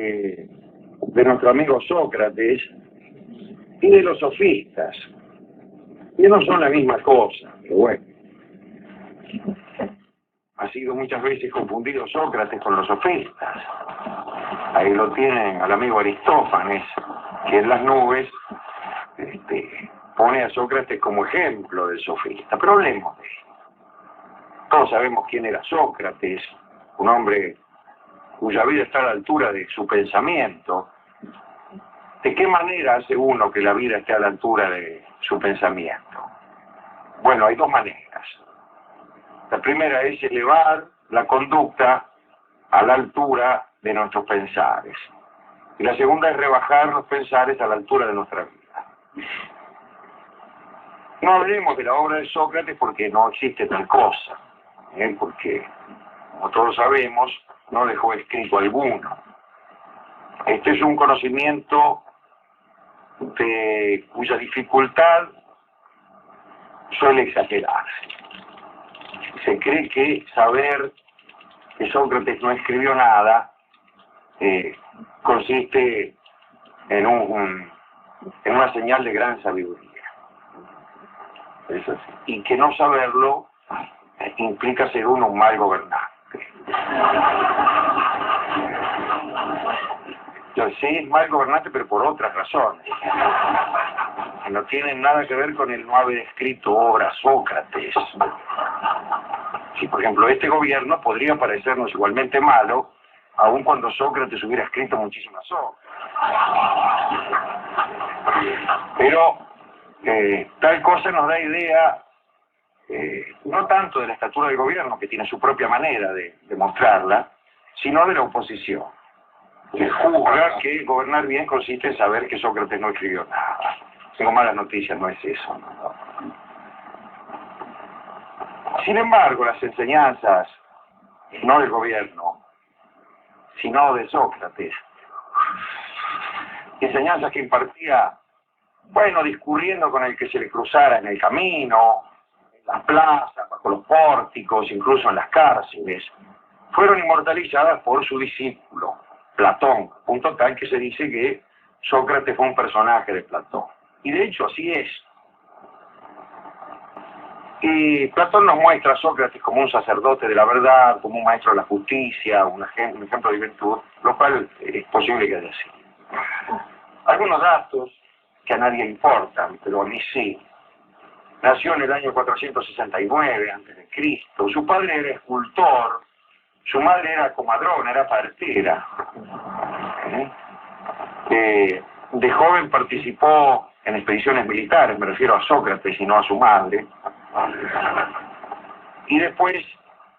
de nuestro amigo Sócrates y de los sofistas, que no son la misma cosa, pero bueno. Ha sido muchas veces confundido Sócrates con los sofistas. Ahí lo tienen al amigo Aristófanes, que en las nubes pone a Sócrates como ejemplo del sofista. Pero hablemos de él. Todos sabemos quién era Sócrates, un hombre cuya vida está a la altura de su pensamiento. ¿De qué manera hace uno que la vida esté a la altura de su pensamiento? Bueno, hay dos maneras. La primera es elevar la conducta a la altura de nuestros pensares. Y la segunda es rebajar los pensares a la altura de nuestra vida. No hablemos de la obra de Sócrates porque no existe tal cosa. Porque, como todos sabemos, no dejó escrito alguno. Este es un conocimiento cuya dificultad suele exagerarse. Se cree que saber que Sócrates no escribió nada consiste en una señal de gran sabiduría. Es así. Y que no saberlo implica ser uno un mal gobernante. Yo sí es mal gobernante, pero por otras razones, que no tienen nada que ver con el no haber escrito obra Sócrates. Si, por ejemplo, este gobierno podría parecernos igualmente malo, aun cuando Sócrates hubiera escrito muchísimas obras. Pero tal cosa nos da idea, no tanto de la estatura del gobierno, que tiene su propia manera de mostrarla, sino de la oposición, que juzga que gobernar bien consiste en saber que Sócrates no escribió nada. Tengo malas noticias, no es eso. No. Sin embargo, las enseñanzas, no del gobierno, sino de Sócrates, enseñanzas que impartía, bueno, discurriendo con el que se le cruzara en el camino, en las plazas, bajo los pórticos, incluso en las cárceles, fueron inmortalizadas por su discípulo, Platón, punto tal que se dice que Sócrates fue un personaje de Platón. Y de hecho así es. Y Platón nos muestra a Sócrates como un sacerdote de la verdad, como un maestro de la justicia, un ejemplo de virtud, lo cual es posible que haya sido. Algunos datos que a nadie importan, pero a mí sí. Nació en el año 469 a.C. Su padre era escultor, su madre era comadrona, era partera. De joven participó en expediciones militares, me refiero a Sócrates y no a su madre. Y después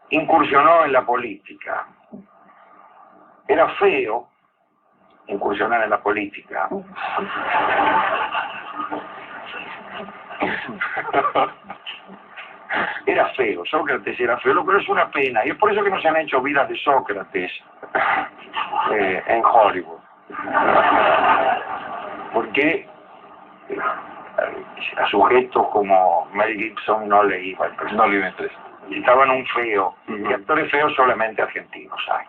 incursionó en la política. Era feo incursionar en la política. Era feo, Sócrates era feo, pero es una pena. Y es por eso que no se han hecho vidas de Sócrates en Hollywood. Porque a sujetos como Mel Gibson no le iba el personaje. No le iba el preso. Necesitaban un feo. Y actores feos solamente argentinos hay.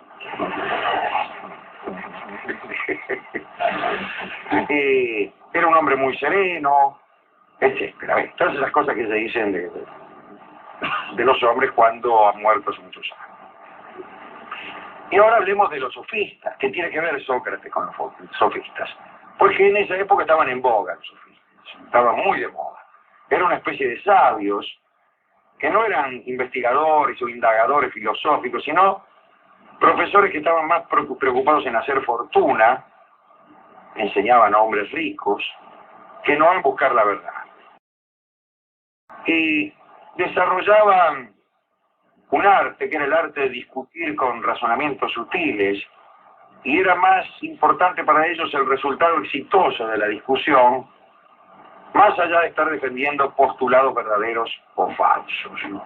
Era un hombre muy sereno, etcétera. Todas esas cosas que se dicen de los hombres cuando han muerto hace muchos años. Y ahora hablemos de los sofistas. ¿Qué tiene que ver Sócrates con los sofistas? Porque en esa época estaban en boga los sofistas. Estaban muy de moda. Era una especie de sabios que no eran investigadores o indagadores filosóficos, sino profesores que estaban más preocupados en hacer fortuna, enseñaban a hombres ricos, que no en buscar la verdad. Y desarrollaban un arte, que era el arte de discutir con razonamientos sutiles, y era más importante para ellos el resultado exitoso de la discusión, más allá de estar defendiendo postulados verdaderos o falsos, ¿no?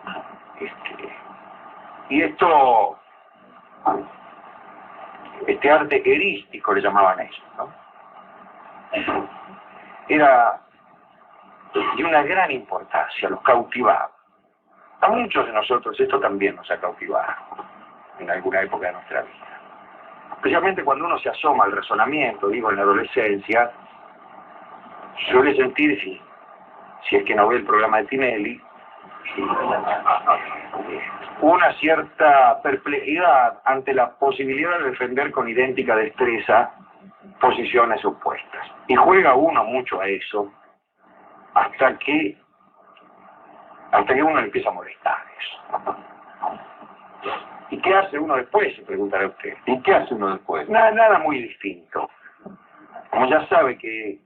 Y esto, este arte erístico le llamaban eso, ¿no? Era de una gran importancia, los cautivaba. A muchos de nosotros esto también nos ha cautivado en alguna época de nuestra vida. especialmente cuando uno se asoma al razonamiento, digo, en la adolescencia, suele sentir, si es que no ve el programa de Tinelli, una cierta perplejidad ante la posibilidad de defender con idéntica destreza posiciones opuestas. Y juega uno mucho a eso hasta que uno le empieza a molestar eso. ¿Y qué hace uno después? Se preguntará usted. ¿Y qué hace uno después? Nada muy distinto. Como ya sabe que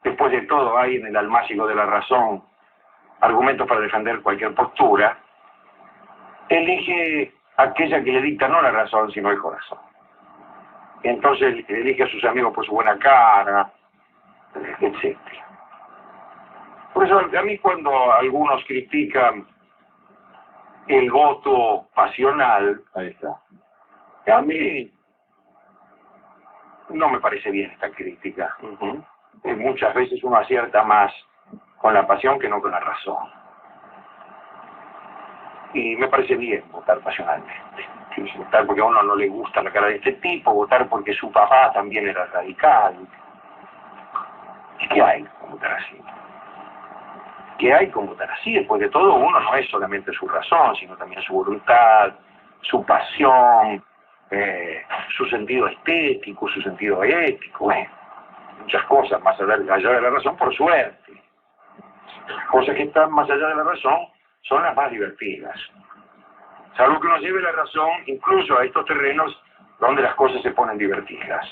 después de todo hay en el almácigo de la razón argumentos para defender cualquier postura, elige aquella que le dicta no la razón, sino el corazón. Entonces elige a sus amigos por su buena cara, etc. Por eso a mí cuando algunos critican el voto pasional, Ahí está. a mí no me parece bien esta crítica. Muchas veces uno acierta más con la pasión que no con la razón. Y me parece bien votar pasionalmente. Votar porque a uno no le gusta la cara de este tipo, votar porque su papá también era radical. ¿Y qué hay con votar así? ¿Qué hay con votar así? Después de todo, uno no es solamente su razón, sino también su voluntad, su pasión, su sentido estético, su sentido ético, muchas cosas más allá de la razón, por suerte. Las cosas que están más allá de la razón son las más divertidas. Salvo que uno lleve la razón incluso a estos terrenos donde las cosas se ponen divertidas.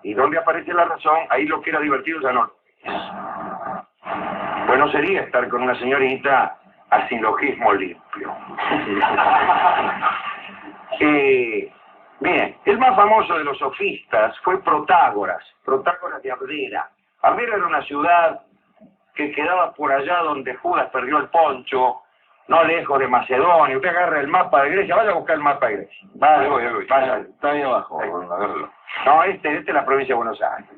Y donde aparece la razón, ahí lo que era divertido ya no lo es. Bueno sería estar con una señorita al silogismo limpio. Bien, el más famoso de los sofistas fue Protágoras de Abdera. Abdera era una ciudad que quedaba por allá donde Judas perdió el poncho, no lejos de Macedonia. Usted agarra el mapa de Grecia, vaya a buscar el mapa de Grecia. Vaya. Está ahí abajo, agárralo. No, este es la provincia de Buenos Aires.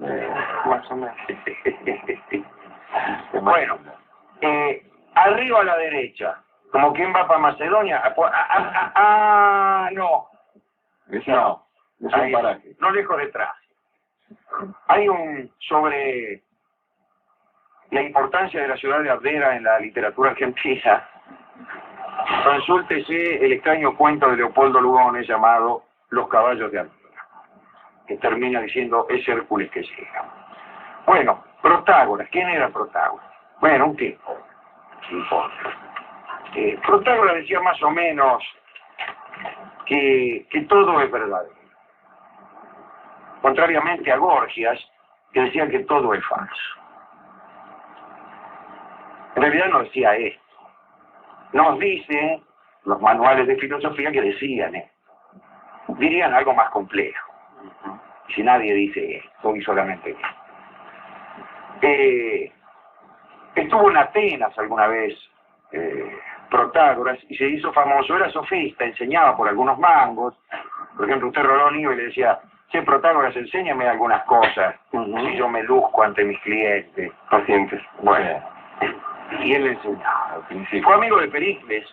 Más o menos. Bueno, arriba a la derecha, como quien va para Macedonia, no. No, es un paraje. No lejos detrás. Hay sobre la importancia de la ciudad de Abdera en la literatura argentina. Consúltese el extraño cuento de Leopoldo Lugones llamado Los caballos de Abdera, que termina diciendo es Hércules que llega. Bueno, Protágoras. ¿Quién era Protágoras? Bueno, un tipo. Protágoras decía más o menos que todo es verdadero. Contrariamente a Gorgias, que decía que todo es falso. En realidad no decía esto. Nos dicen los manuales de filosofía que decían dirían algo más complejo. Y si nadie dice esto, y solamente esto. Estuvo en Atenas alguna vez Protágoras y se hizo famoso. Era sofista, enseñaba por algunos mangos. Por ejemplo, usted Rolón iba y le decía: che, Protágoras, enséñame algunas cosas, si yo me luzco ante mis clientes, pacientes. Bueno, y él le enseñaba al principio. Fue amigo de Pericles,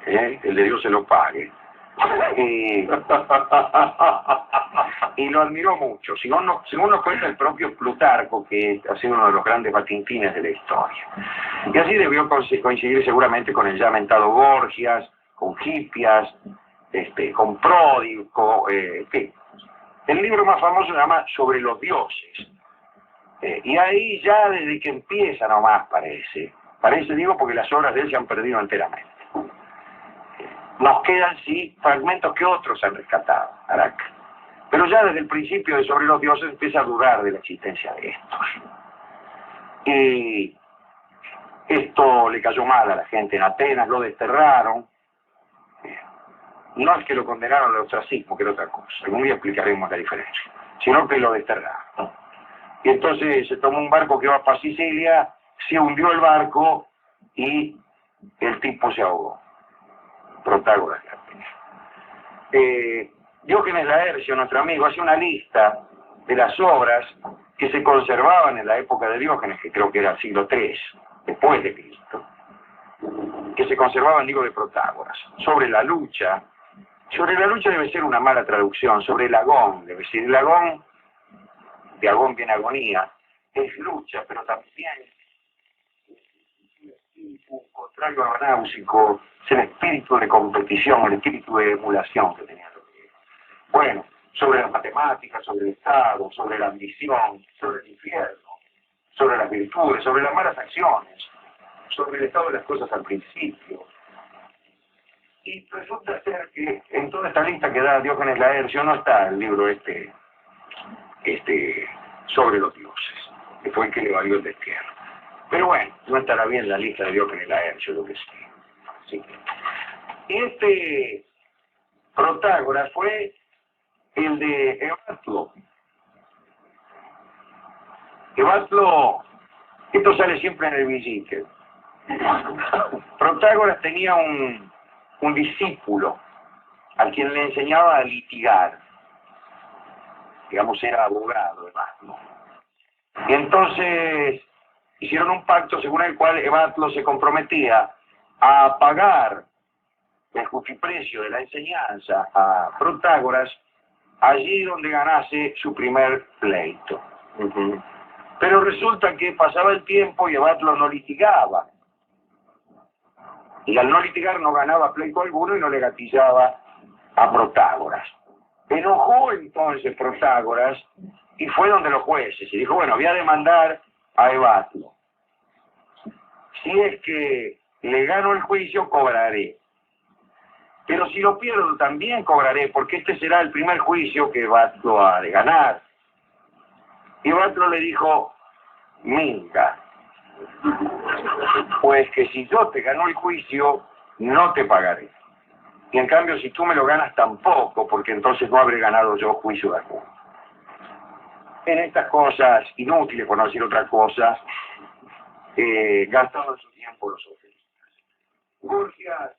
el de Dios se lo pague, y lo admiró mucho. Según nos cuenta el propio Plutarco, que ha sido uno de los grandes batintines de la historia. Y así debió coincidir seguramente con el ya mentado Gorgias, con Hipias, con Pródico, el libro más famoso se llama Sobre los dioses. Y ahí ya desde que empieza nomás parece digo porque las obras de él se han perdido enteramente. Nos quedan sí fragmentos que otros han rescatado, Araca. Pero ya desde el principio de Sobre los dioses empieza a dudar de la existencia de estos. Y esto le cayó mal a la gente en Atenas, lo desterraron. No es que lo condenaron al ostracismo, que era otra cosa, algún día explicaremos la diferencia, sino que lo desterraron. Y entonces se tomó un barco que iba para Sicilia, se hundió el barco y el tipo se ahogó. Protágoras. Diógenes Laercio, nuestro amigo, hace una lista de las obras que se conservaban en la época de Diógenes, que creo que era el siglo III, después de Cristo, que se conservaban, digo, de Protágoras, sobre la lucha Sobre la lucha debe ser una mala traducción, sobre el agón, debe ser el agón, de agón viene agonía, es lucha, pero también contrario a lo náusico, es el espíritu de competición, el espíritu de emulación que tenían los griegos. Bueno, sobre las matemáticas, sobre el Estado, sobre la ambición, sobre el infierno, sobre las virtudes, sobre las malas acciones, sobre el estado de las cosas al principio. Y resulta ser que en toda esta lista que da Diógenes Laercio no está el libro sobre los dioses, que fue el que le valió el destierro. Pero bueno, no estará bien la lista de Diógenes Laercio, lo que sea. Sí. Protágoras fue el de Evatlo. Evatlo, esto sale siempre en el Visited. Protágoras tenía un discípulo a quien le enseñaba a litigar. Digamos, era abogado, Evatlo. Y entonces hicieron un pacto según el cual Evatlo se comprometía a pagar el justiprecio de la enseñanza a Protágoras allí donde ganase su primer pleito. Pero resulta que pasaba el tiempo y Evatlo no litigaba. Y al no litigar no ganaba pleito alguno y no le gatillaba a Protágoras. Enojó entonces Protágoras y fue donde los jueces y dijo, bueno, voy a demandar a Evatlo. Si es que le gano el juicio, cobraré. Pero si lo pierdo, también cobraré, porque este será el primer juicio que Evatlo ha de ganar. Y Evatlo le dijo, minga, pues que si yo te gano el juicio, no te pagaré. Y en cambio, si tú me lo ganas, tampoco, porque entonces no habré ganado yo juicio de alguno. En estas cosas inútiles, por no decir otra cosa, gastaban su tiempo los sofistas. Gorgias,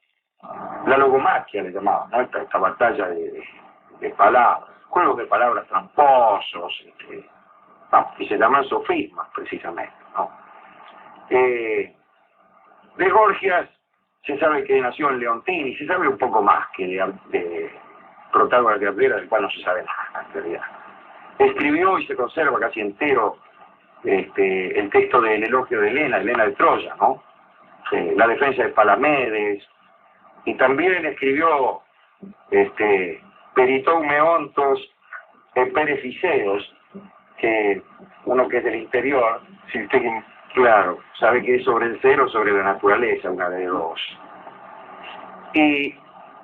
la logomaquia le llamaban, ¿no? Esta batalla de palabras, juegos de palabras tramposos, y se llaman sofismas precisamente, ¿no? De Gorgias se sabe que nació en Leontini, se sabe un poco más que de Protágoras de Abdera, del cual no se sabe nada en realidad. Escribió y se conserva casi entero el texto del elogio de Helena de Troya, ¿no? La defensa de Palamedes, y también escribió Peritou Meontos Perefiseos, que uno que es del interior, si usted, claro, sabe que es sobre el ser o sobre la naturaleza, una de dos. Y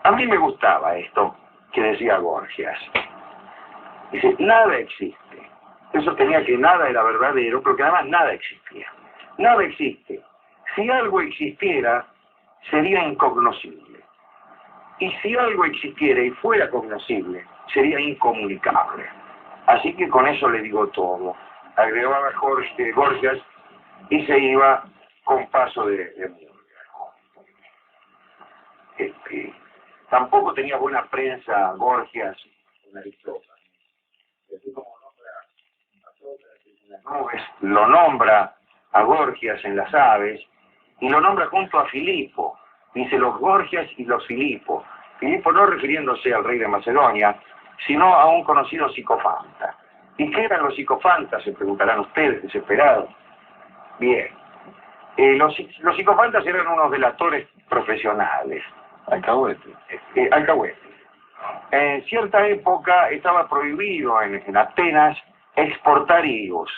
a mí me gustaba esto que decía Gorgias. Dice, nada existe. Eso tenía que nada era verdadero, pero que además nada existía. Nada existe. Si algo existiera, sería incognoscible. Y si algo existiera y fuera cognoscible, sería incomunicable. Así que con eso le digo todo. Agregaba Gorgias y se iba con paso de Murga. Tampoco tenía buena prensa Gorgias con Aristóteles. Así como lo nombra a Gorgias en las aves y lo nombra junto a Filipo. Dice los Gorgias y los Filipo. Filipo no refiriéndose al rey de Macedonia, sino a un conocido psicofanta. ¿Y qué eran los psicofantas? Se preguntarán ustedes, desesperados. Bien. Los psicofantas eran unos delatores profesionales. Alcahuete. Alcahuete. En cierta época estaba prohibido en Atenas exportar higos.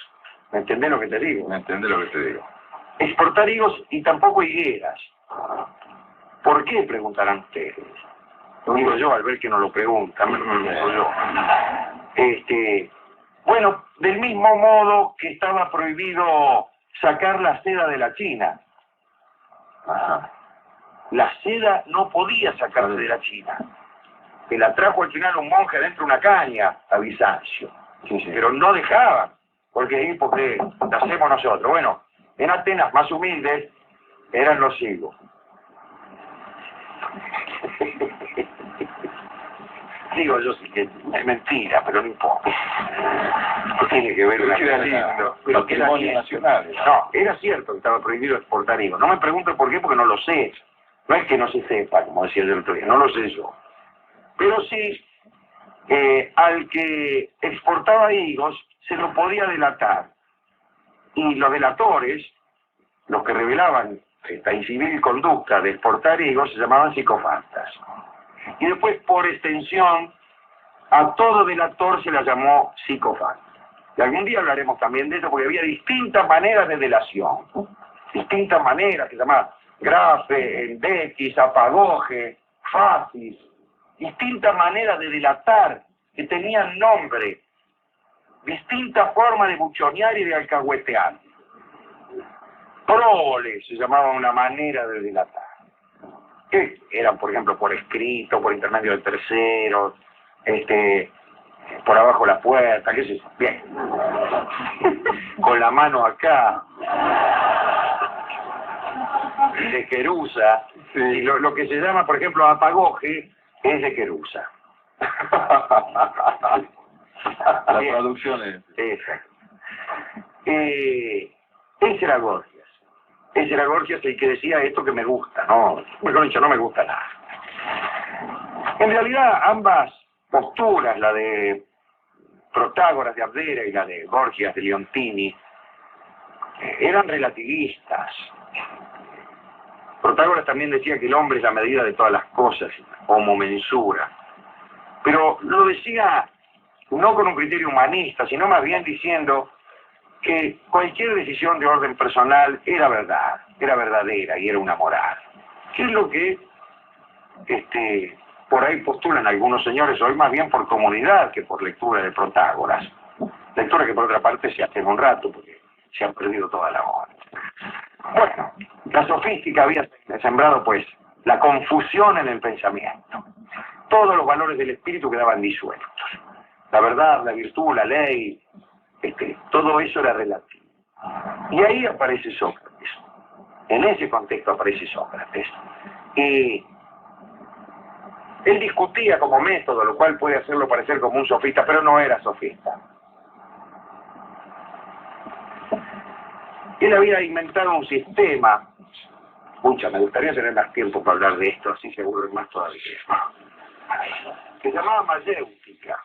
¿Me entendés lo que te digo? ¿Me entendés lo que te digo? Exportar higos y tampoco higueras. ¿Por qué? Preguntarán ustedes. Lo digo yo al ver que no lo preguntan, lo digo yo. Bueno, del mismo modo que estaba prohibido sacar la seda de la China. Ajá. La seda no podía sacarse de la China. Que la trajo al final un monje dentro de una caña a Bizancio. Sí, sí. Pero no dejaban, porque la hacemos nosotros. Bueno, en Atenas, más humildes, eran los higos. Digo yo sí que es mentira, pero no importa. No tiene que ver con era lindo. Patrimonio nacional. No, era cierto que estaba prohibido exportar higos. No me pregunto por qué, porque no lo sé. No es que no se sepa, como decía el otro día, no lo sé yo. pero sí al que exportaba higos se lo podía delatar. Y los delatores, los que revelaban esta incivil conducta de exportar higos, se llamaban psicofantas. Y después, por extensión, a todo delator se la llamó psicofanta. Y algún día hablaremos también de eso, porque había distintas maneras de delación. Distintas maneras, que se llamaban grafe, endequis, apagoge, facis. Distintas maneras de delatar, que tenían nombre. Distintas formas de buchonear y de alcahuetear. Prole se llamaba una manera de delatar. Que eran, por ejemplo, por escrito, por intermedio de terceros, por abajo de la puerta, qué sé yo. Bien. Con la mano acá. De querusa. Sí. Y lo que se llama, por ejemplo, apagoje, es de querusa. La traducción es... Exacto. Ese era Gorgias. Ese era Gorgias el que decía esto que me gusta, ¿no? Mejor dicho, no me gusta nada. En realidad, ambas posturas, la de Protágoras de Abdera y la de Gorgias de Leontini, eran relativistas. Protágoras también decía que el hombre es la medida de todas las cosas, homo mensura. Pero lo decía no con un criterio humanista, sino más bien diciendo que cualquier decisión de orden personal era verdad, era verdadera y era una moral. ¿Qué es lo que por ahí postulan algunos señores, hoy más bien por comodidad que por lectura de Protágoras? Lectura que por otra parte se hace en un rato porque se han perdido toda la hora. Bueno, la sofística había sembrado pues la confusión en el pensamiento. Todos los valores del espíritu quedaban disueltos. La verdad, la virtud, la ley, todo eso era relativo. Y ahí aparece Sócrates. En ese contexto aparece Sócrates. Y él discutía como método, lo cual puede hacerlo parecer como un sofista, pero no era sofista. Él había inventado un sistema, me gustaría tener más tiempo para hablar de esto, así seguro es más todavía, que se llamaba mayéutica,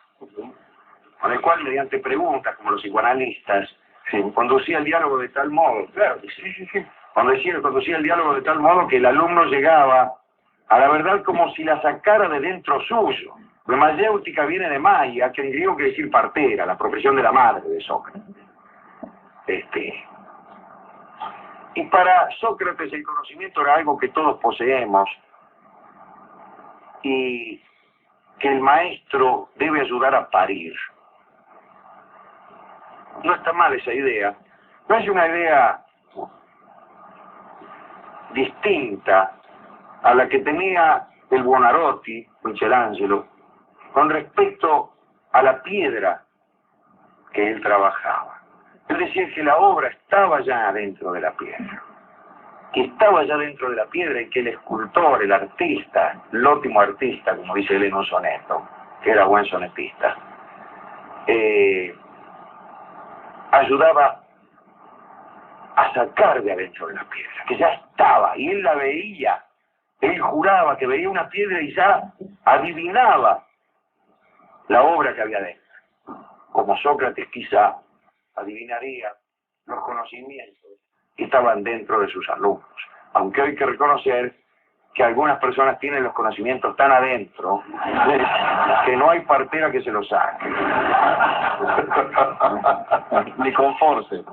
con el cual mediante preguntas, como los psicoanalistas, conducía el diálogo de tal modo, claro, conducía el diálogo de tal modo que el alumno llegaba a la verdad como si la sacara de dentro suyo. La mayéutica viene de Maya, que en griego quiere decir partera, la profesión de la madre de Sócrates. Y para Sócrates el conocimiento era algo que todos poseemos y que el maestro debe ayudar a parir. No está mal esa idea. No es una idea distinta a la que tenía el Buonarroti, Michelangelo, con respecto a la piedra que él trabajaba. Él decía que la obra estaba ya dentro de la piedra, que estaba ya dentro de la piedra y que el escultor, el artista, el óptimo artista, como dice él en un soneto, que era buen sonetista, ayudaba a sacar de adentro de la piedra, que ya estaba, y él la veía, él juraba que veía una piedra y ya adivinaba la obra que había dentro, como Sócrates quizá adivinaría los conocimientos que estaban dentro de sus alumnos, aunque hay que reconocer que algunas personas tienen los conocimientos tan adentro que no hay partera que se los saque. Ni con force.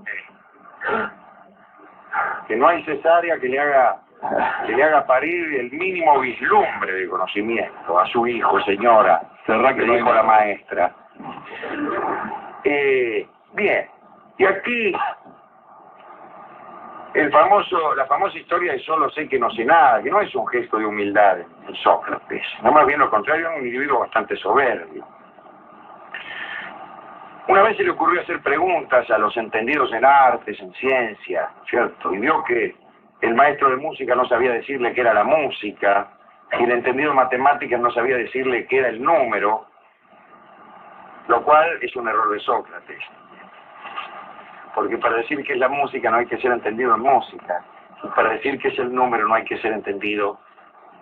Que no hay cesárea que le haga parir el mínimo vislumbre de conocimiento a su hijo, señora, que le dijo la maestra. Bien, y aquí la famosa historia de solo sé que no sé nada, que no es un gesto de humildad en Sócrates, no, más bien lo contrario, es un individuo bastante soberbio. Una vez se le ocurrió hacer preguntas a los entendidos en artes, en ciencia, ¿cierto? Y vio que el maestro de música no sabía decirle qué era la música, y el entendido en matemáticas no sabía decirle qué era el número, lo cual es un error de Sócrates. Porque para decir qué es la música no hay que ser entendido en música. Para decir qué es el número no hay que ser entendido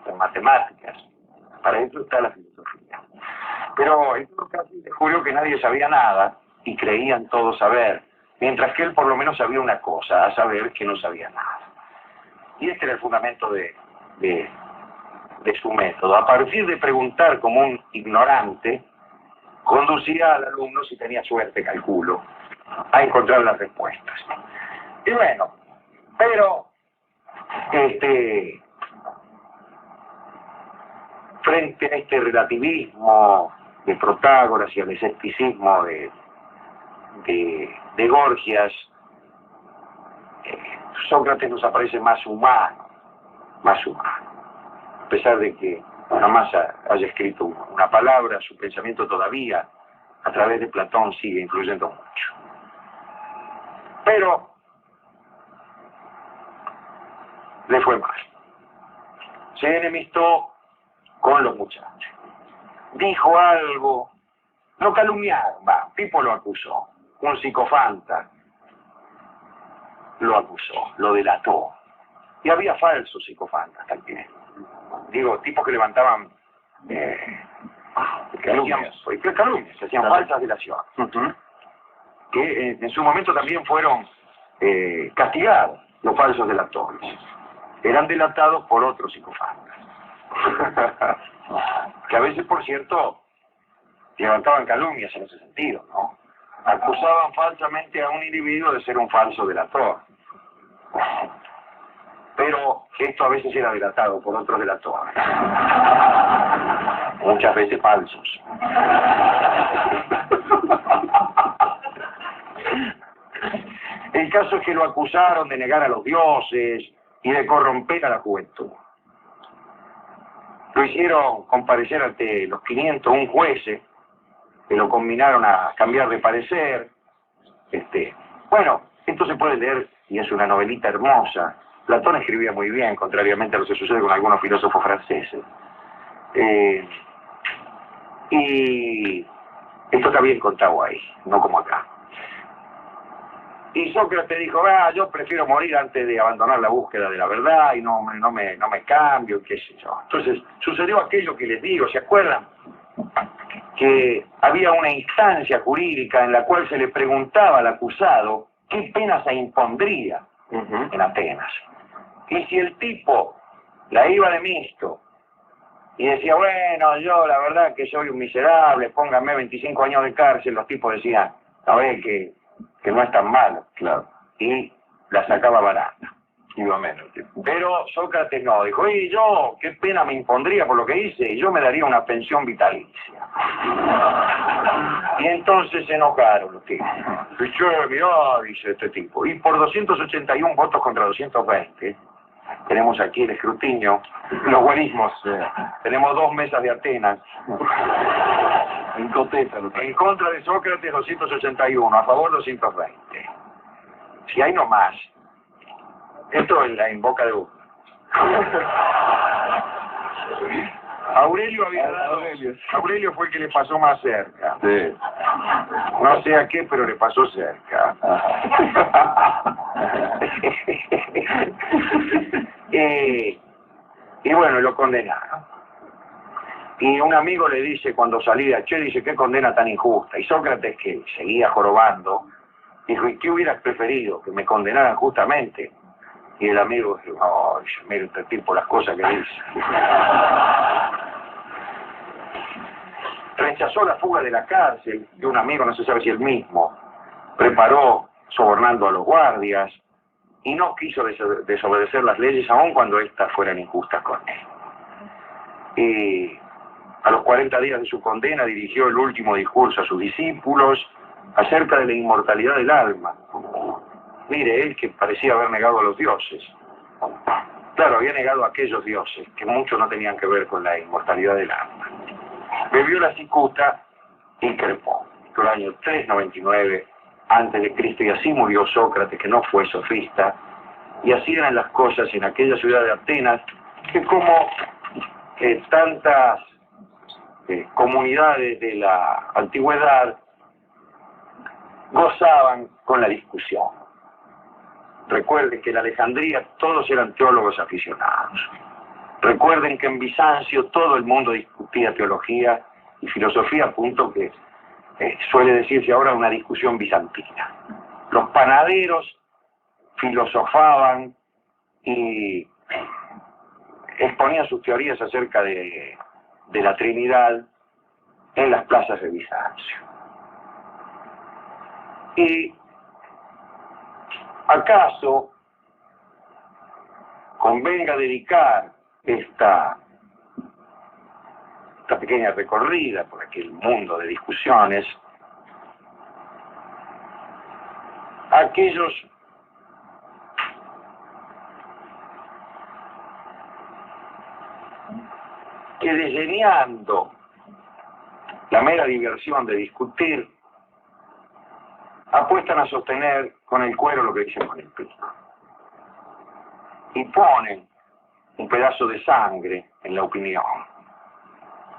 en matemáticas. Para eso está la filosofía. Pero en todo caso descubrió que nadie sabía nada y creían todos saber, mientras que él por lo menos sabía una cosa, a saber que no sabía nada. Y este era el fundamento de su método. A partir de preguntar como un ignorante, conducía al alumno, si tenía suerte, calculo, a encontrar las respuestas. Y bueno, pero frente a este relativismo de Protágoras y al escepticismo de Gorgias, Sócrates nos aparece más humano, a pesar de que jamás haya escrito una palabra, su pensamiento todavía a través de Platón sigue influyendo mucho. Pero le fue mal. Se enemistó con los muchachos. Dijo algo, lo calumniaron, Pipo lo acusó, un psicofanta lo acusó, lo delató. Y había falsos psicofantas también. Digo, tipos que levantaban calumnias, hacían falsas delaciones. Que en su momento también fueron castigados, los falsos delatores. Eran delatados por otros psicofantas. Que a veces, por cierto, levantaban calumnias en ese sentido, ¿no? Acusaban falsamente a un individuo de ser un falso delator. Pero esto a veces era delatado por otros delatores. Muchas veces falsos. El caso es que lo acusaron de negar a los dioses y de corromper a la juventud. Lo hicieron comparecer ante los 501 jueces, que lo combinaron a cambiar de parecer. Bueno, esto se puede leer y es una novelita hermosa. Platón escribía muy bien, contrariamente a lo que sucede con algunos filósofos franceses. Y esto está bien contado ahí, no como acá. Y Sócrates dijo, yo prefiero morir antes de abandonar la búsqueda de la verdad y no me cambio, qué sé yo. Entonces, sucedió aquello que les digo, ¿se acuerdan? Que había una instancia jurídica en la cual se le preguntaba al acusado qué pena se impondría en Atenas. Y si el tipo la iba de mixto y decía, bueno, yo la verdad que soy un miserable, pónganme 25 años de cárcel, los tipos decían, a ver que no es tan malo. Claro. Y la sacaba barata. Iba menos. Pero Sócrates no, dijo, y yo, qué pena me impondría por lo que hice, y yo me daría una pensión vitalicia. Y entonces se enojaron los tipos. Dice, mirá, dice este tipo, y por 281 votos contra 220, tenemos aquí el escrutinio, los buenismos, tenemos 2 mesas de Atenas. En contra de Sócrates 281, a favor 220. Si hay no más, esto en boca de uno. Aurelio fue el que le pasó más cerca. Sí. No sé a qué, pero le pasó cerca. Y bueno, lo condenaron. Y un amigo le dice cuando salía, dice, qué condena tan injusta. Y Sócrates, que seguía jorobando, dijo, ¿y qué hubieras preferido? ¿Que me condenaran justamente? Y el amigo dijo, dice, mira este tipo las cosas que dice. Rechazó la fuga de la cárcel de un amigo, no se sabe si el mismo, preparó sobornando a los guardias y no quiso desobedecer las leyes aun cuando éstas fueran injustas con él. Y a los 40 días de su condena dirigió el último discurso a sus discípulos acerca de la inmortalidad del alma. Mire, él que parecía haber negado a los dioses. Claro, había negado a aquellos dioses, que mucho no tenían que ver con la inmortalidad del alma. Bebió la cicuta y crepó. El año 399 a.C. y así murió Sócrates, que no fue sofista. Y así eran las cosas en aquella ciudad de Atenas, que como tantas comunidades de la antigüedad gozaban con la discusión. Recuerde que en Alejandría todos eran teólogos aficionados. Recuerden que en Bizancio todo el mundo discutía teología y filosofía, a punto que suele decirse ahora una discusión bizantina. Los panaderos filosofaban y exponían sus teorías acerca de la Trinidad en las plazas de Bizancio. Y acaso convenga dedicar esta pequeña recorrida por aquel mundo de discusiones a aquellos que, desdeñando la mera diversión de discutir, apuestan a sostener con el cuero lo que dicen con el pico y ponen un pedazo de sangre en la opinión,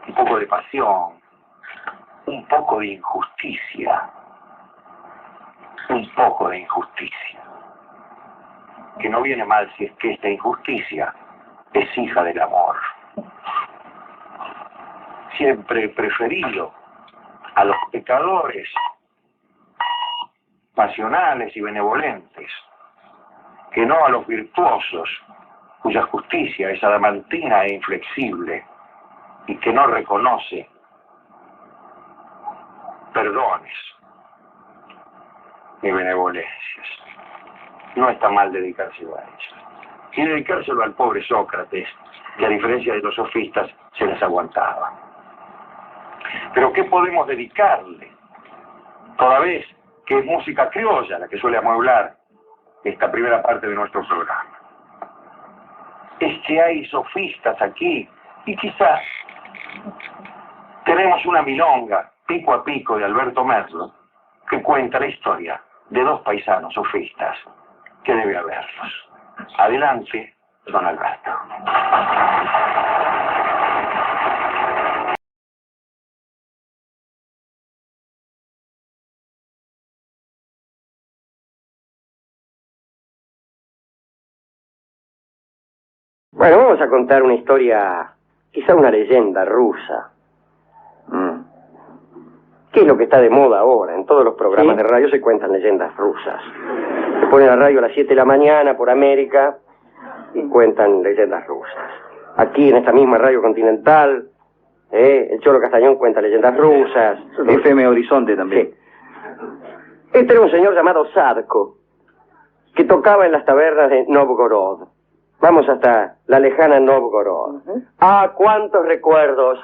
un poco de pasión, un poco de injusticia, que no viene mal si es que esta injusticia es hija del amor. Siempre he preferido a los pecadores pasionales y benevolentes que no a los virtuosos, cuya justicia es adamantina e inflexible y que no reconoce perdones ni benevolencias. No está mal dedicárselo a ellos. Y dedicárselo al pobre Sócrates, que a diferencia de los sofistas se les aguantaba. Pero ¿qué podemos dedicarle? Toda vez que es música criolla la que suele amueblar esta primera parte de nuestro programa. Es que hay sofistas aquí y quizás tenemos una milonga pico a pico de Alberto Merlo que cuenta la historia de dos paisanos sofistas que debe haberlos. Adelante, don Alberto. Bueno, vamos a contar una historia, quizá una leyenda rusa. ¿Qué es lo que está de moda ahora? En todos los programas de radio se cuentan leyendas rusas. Se pone la radio a las 7 de la mañana por América y cuentan leyendas rusas. Aquí en esta misma radio continental, el Cholo Castañón cuenta leyendas rusas. FM Horizonte también. Sí. Este era un señor llamado Sadko, que tocaba en las tabernas de Novgorod. Vamos hasta la lejana Novgorod. ¡Ah, cuántos recuerdos!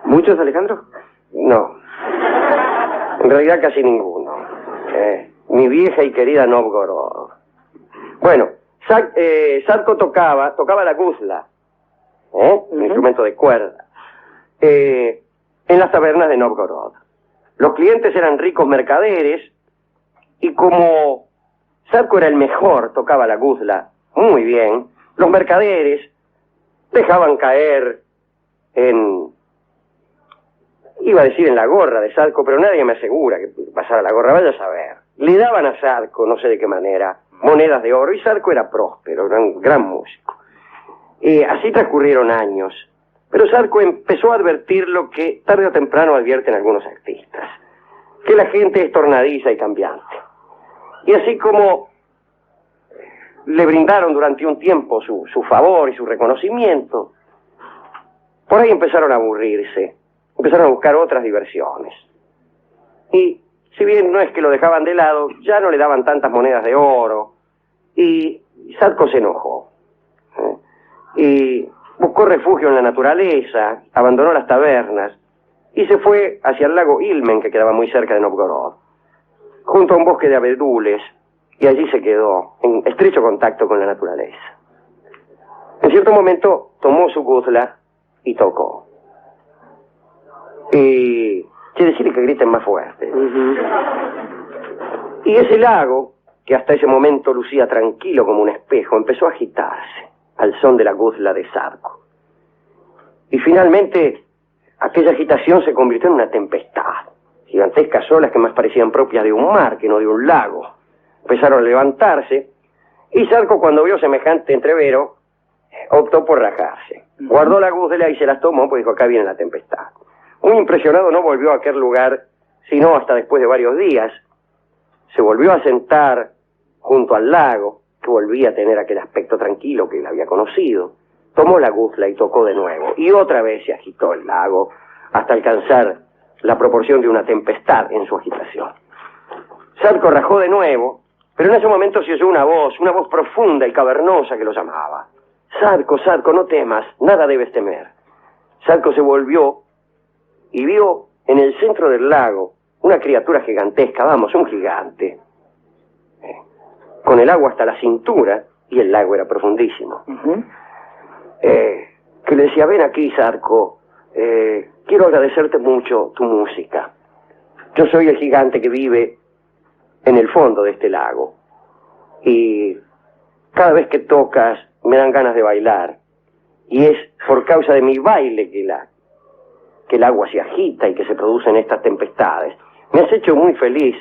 ¿Muchos, Alejandro? No. En realidad casi ninguno. Mi vieja y querida Novgorod. Bueno, Sadko tocaba la guzla, un instrumento de cuerda, en las tabernas de Novgorod. Los clientes eran ricos mercaderes y como Sadko era el mejor, tocaba la guzla muy bien, los mercaderes dejaban caer iba a decir en la gorra de Sadko, pero nadie me asegura que pasara la gorra, vaya a saber. Le daban a Sadko, no sé de qué manera, monedas de oro, y Sadko era próspero, era un gran músico. Así transcurrieron años, pero Sadko empezó a advertir lo que tarde o temprano advierten algunos artistas, que la gente es tornadiza y cambiante. Y así como le brindaron durante un tiempo su favor y su reconocimiento, por ahí empezaron a aburrirse, empezaron a buscar otras diversiones. Y si bien no es que lo dejaban de lado, ya no le daban tantas monedas de oro, y Sadko se enojó. Y buscó refugio en la naturaleza, abandonó las tabernas, y se fue hacia el lago Ilmen, que quedaba muy cerca de Novgorod, junto a un bosque de abedules, y allí se quedó, en estrecho contacto con la naturaleza. En cierto momento tomó su guzla y tocó. Y decirle que griten más fuerte. Y ese lago, que hasta ese momento lucía tranquilo como un espejo, empezó a agitarse al son de la guzla de Sadko. Y finalmente aquella agitación se convirtió en una tempestad. Gigantescas olas que más parecían propias de un mar que no de un lago empezaron a levantarse Y Zarco, cuando vio semejante entrevero, optó por rajarse. Guardó la gúzela y se las tomó, pues dijo, acá viene la tempestad. Muy impresionado no volvió a aquel lugar, sino hasta después de varios días. Se volvió a sentar junto al lago, que volvía a tener aquel aspecto tranquilo que él había conocido. Tomó la guzla y tocó de nuevo, y otra vez se agitó el lago, hasta alcanzar la proporción de una tempestad en su agitación. Zarco rajó de nuevo, pero en ese momento se oyó una voz profunda y cavernosa que lo llamaba. Zarco, Zarco, no temas, nada debes temer. Zarco se volvió y vio en el centro del lago una criatura gigantesca, vamos, un gigante, con el agua hasta la cintura, y el lago era profundísimo. Que le decía, ven aquí, Zarco, quiero agradecerte mucho tu música. Yo soy el gigante que vive en el fondo de este lago, y cada vez que tocas me dan ganas de bailar, y es por causa de mi baile que el agua se agita y que se producen estas tempestades. Me has hecho muy feliz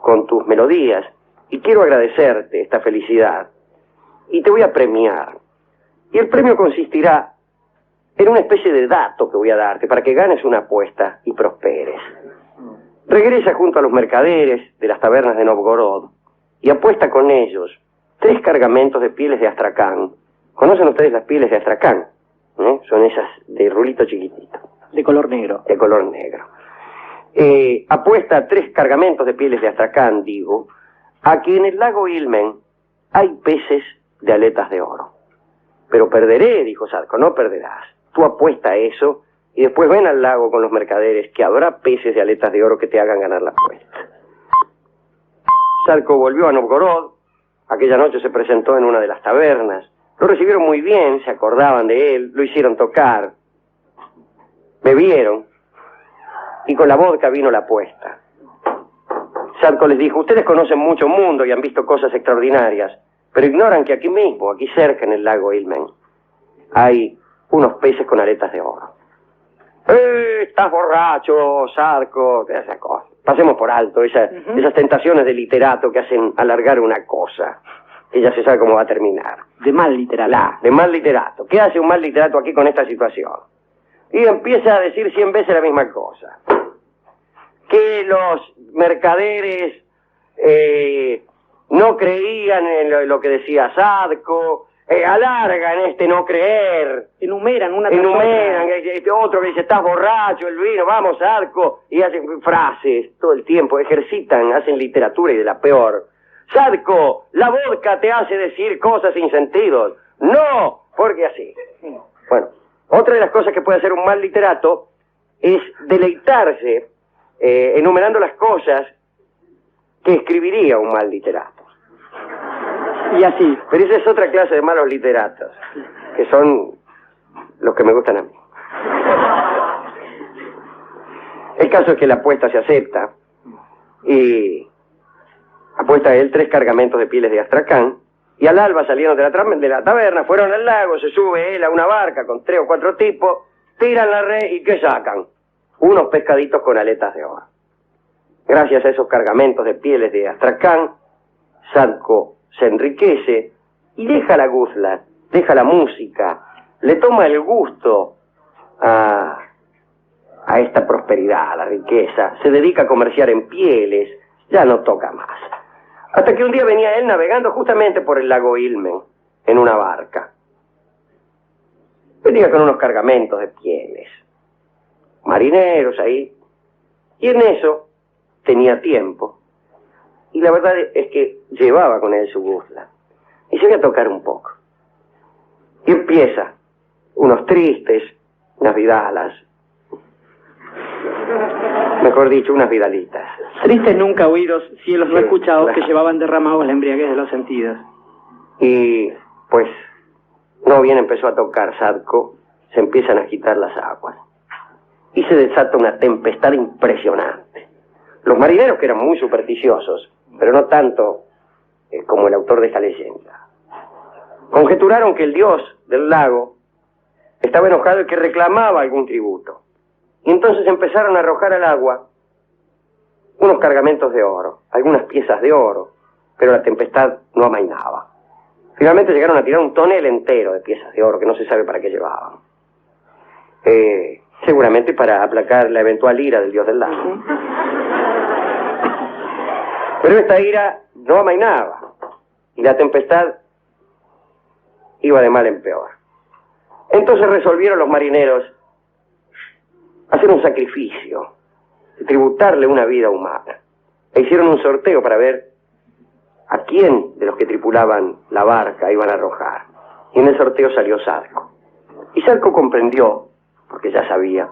con tus melodías, y quiero agradecerte esta felicidad, y te voy a premiar. Y el premio consistirá en una especie de dato que voy a darte para que ganes una apuesta y prosperes. Regresa junto a los mercaderes de las tabernas de Novgorod y apuesta con ellos 3 cargamentos de pieles de astracán. ¿Conocen ustedes las pieles de astracán? Son esas de rulito chiquitito. De color negro. De color negro. Apuesta 3 cargamentos de pieles de astracán, digo, a que en el lago Ilmen hay peces de aletas de oro. Pero perderé, dijo Zarco, no perderás. Tú apuesta a eso y después ven al lago con los mercaderes, que habrá peces de aletas de oro que te hagan ganar la apuesta. Zarco volvió a Novgorod. Aquella noche se presentó en una de las tabernas. Lo recibieron muy bien, se acordaban de él, lo hicieron tocar. Bebieron y con la vodka vino la apuesta. Zarco les dijo, ustedes conocen mucho mundo y han visto cosas extraordinarias, pero ignoran que aquí mismo, aquí cerca en el lago Ilmen, hay unos peces con aletas de oro. Estás borracho, Zarco, esas cosas. Pasemos por alto esas tentaciones de literato que hacen alargar una cosa, que ya se sabe cómo va a terminar. De mal literato. De mal literato. ¿Qué hace un mal literato aquí con esta situación? Y empieza a decir 100 veces la misma cosa. Que los mercaderes no creían en lo que decía Zarco, alargan este no creer. Enumeran otro que dice, estás borracho, el vino, vamos, Zarco, y hacen frases todo el tiempo, ejercitan, hacen literatura y de la peor. Zarco, la vodka te hace decir cosas sin sentido. No, porque así. Bueno, otra de las cosas que puede hacer un mal literato es deleitarse enumerando las cosas que escribiría un mal literato. Y así. Pero esa es otra clase de malos literatos, que son los que me gustan a mí. El caso es que la apuesta se acepta, y apuesta él 3 cargamentos de pieles de astracán, y al alba salieron de la taberna, fueron al lago, se sube él a una barca con 3 o 4 tipos, tiran la red y ¿qué sacan? Unos pescaditos con aletas de oro. Gracias a esos cargamentos de pieles de astracán, Zarco se enriquece y deja la guzla, deja la música, le toma el gusto a esta prosperidad, a la riqueza, se dedica a comerciar en pieles, ya no toca más. Hasta que un día venía él navegando justamente por el lago Ilmen, en una barca. Venía con unos cargamentos de pieles, marineros ahí, y en eso tenía tiempo. Y la verdad es que llevaba con él su guzla. Y se iba a tocar un poco. Y empieza, unos tristes, unas vidalas. Mejor dicho, unas vidalitas. Tristes nunca oídos, cielos no Sí, escuchados, claro. que llevaban derramados la embriaguez de los sentidos. Y pues, no bien empezó a tocar Zarco, se empiezan a agitar las aguas. Y se desata una tempestad impresionante. Los marineros, que eran muy supersticiosos, pero no tanto como el autor de esta leyenda, conjeturaron que el dios del lago estaba enojado y que reclamaba algún tributo. Y entonces empezaron a arrojar al agua unos cargamentos de oro, algunas piezas de oro, pero la tempestad no amainaba. Finalmente llegaron a tirar un tonel entero de piezas de oro que no se sabe para qué llevaban. Seguramente para aplacar la eventual ira del dios del lago. Pero esta ira no amainaba, y la tempestad iba de mal en peor. Entonces resolvieron los marineros hacer un sacrificio, tributarle una vida humana. E hicieron un sorteo para ver a quién de los que tripulaban la barca iban a arrojar. Y en el sorteo salió Sadko. Y Sadko comprendió, porque ya sabía,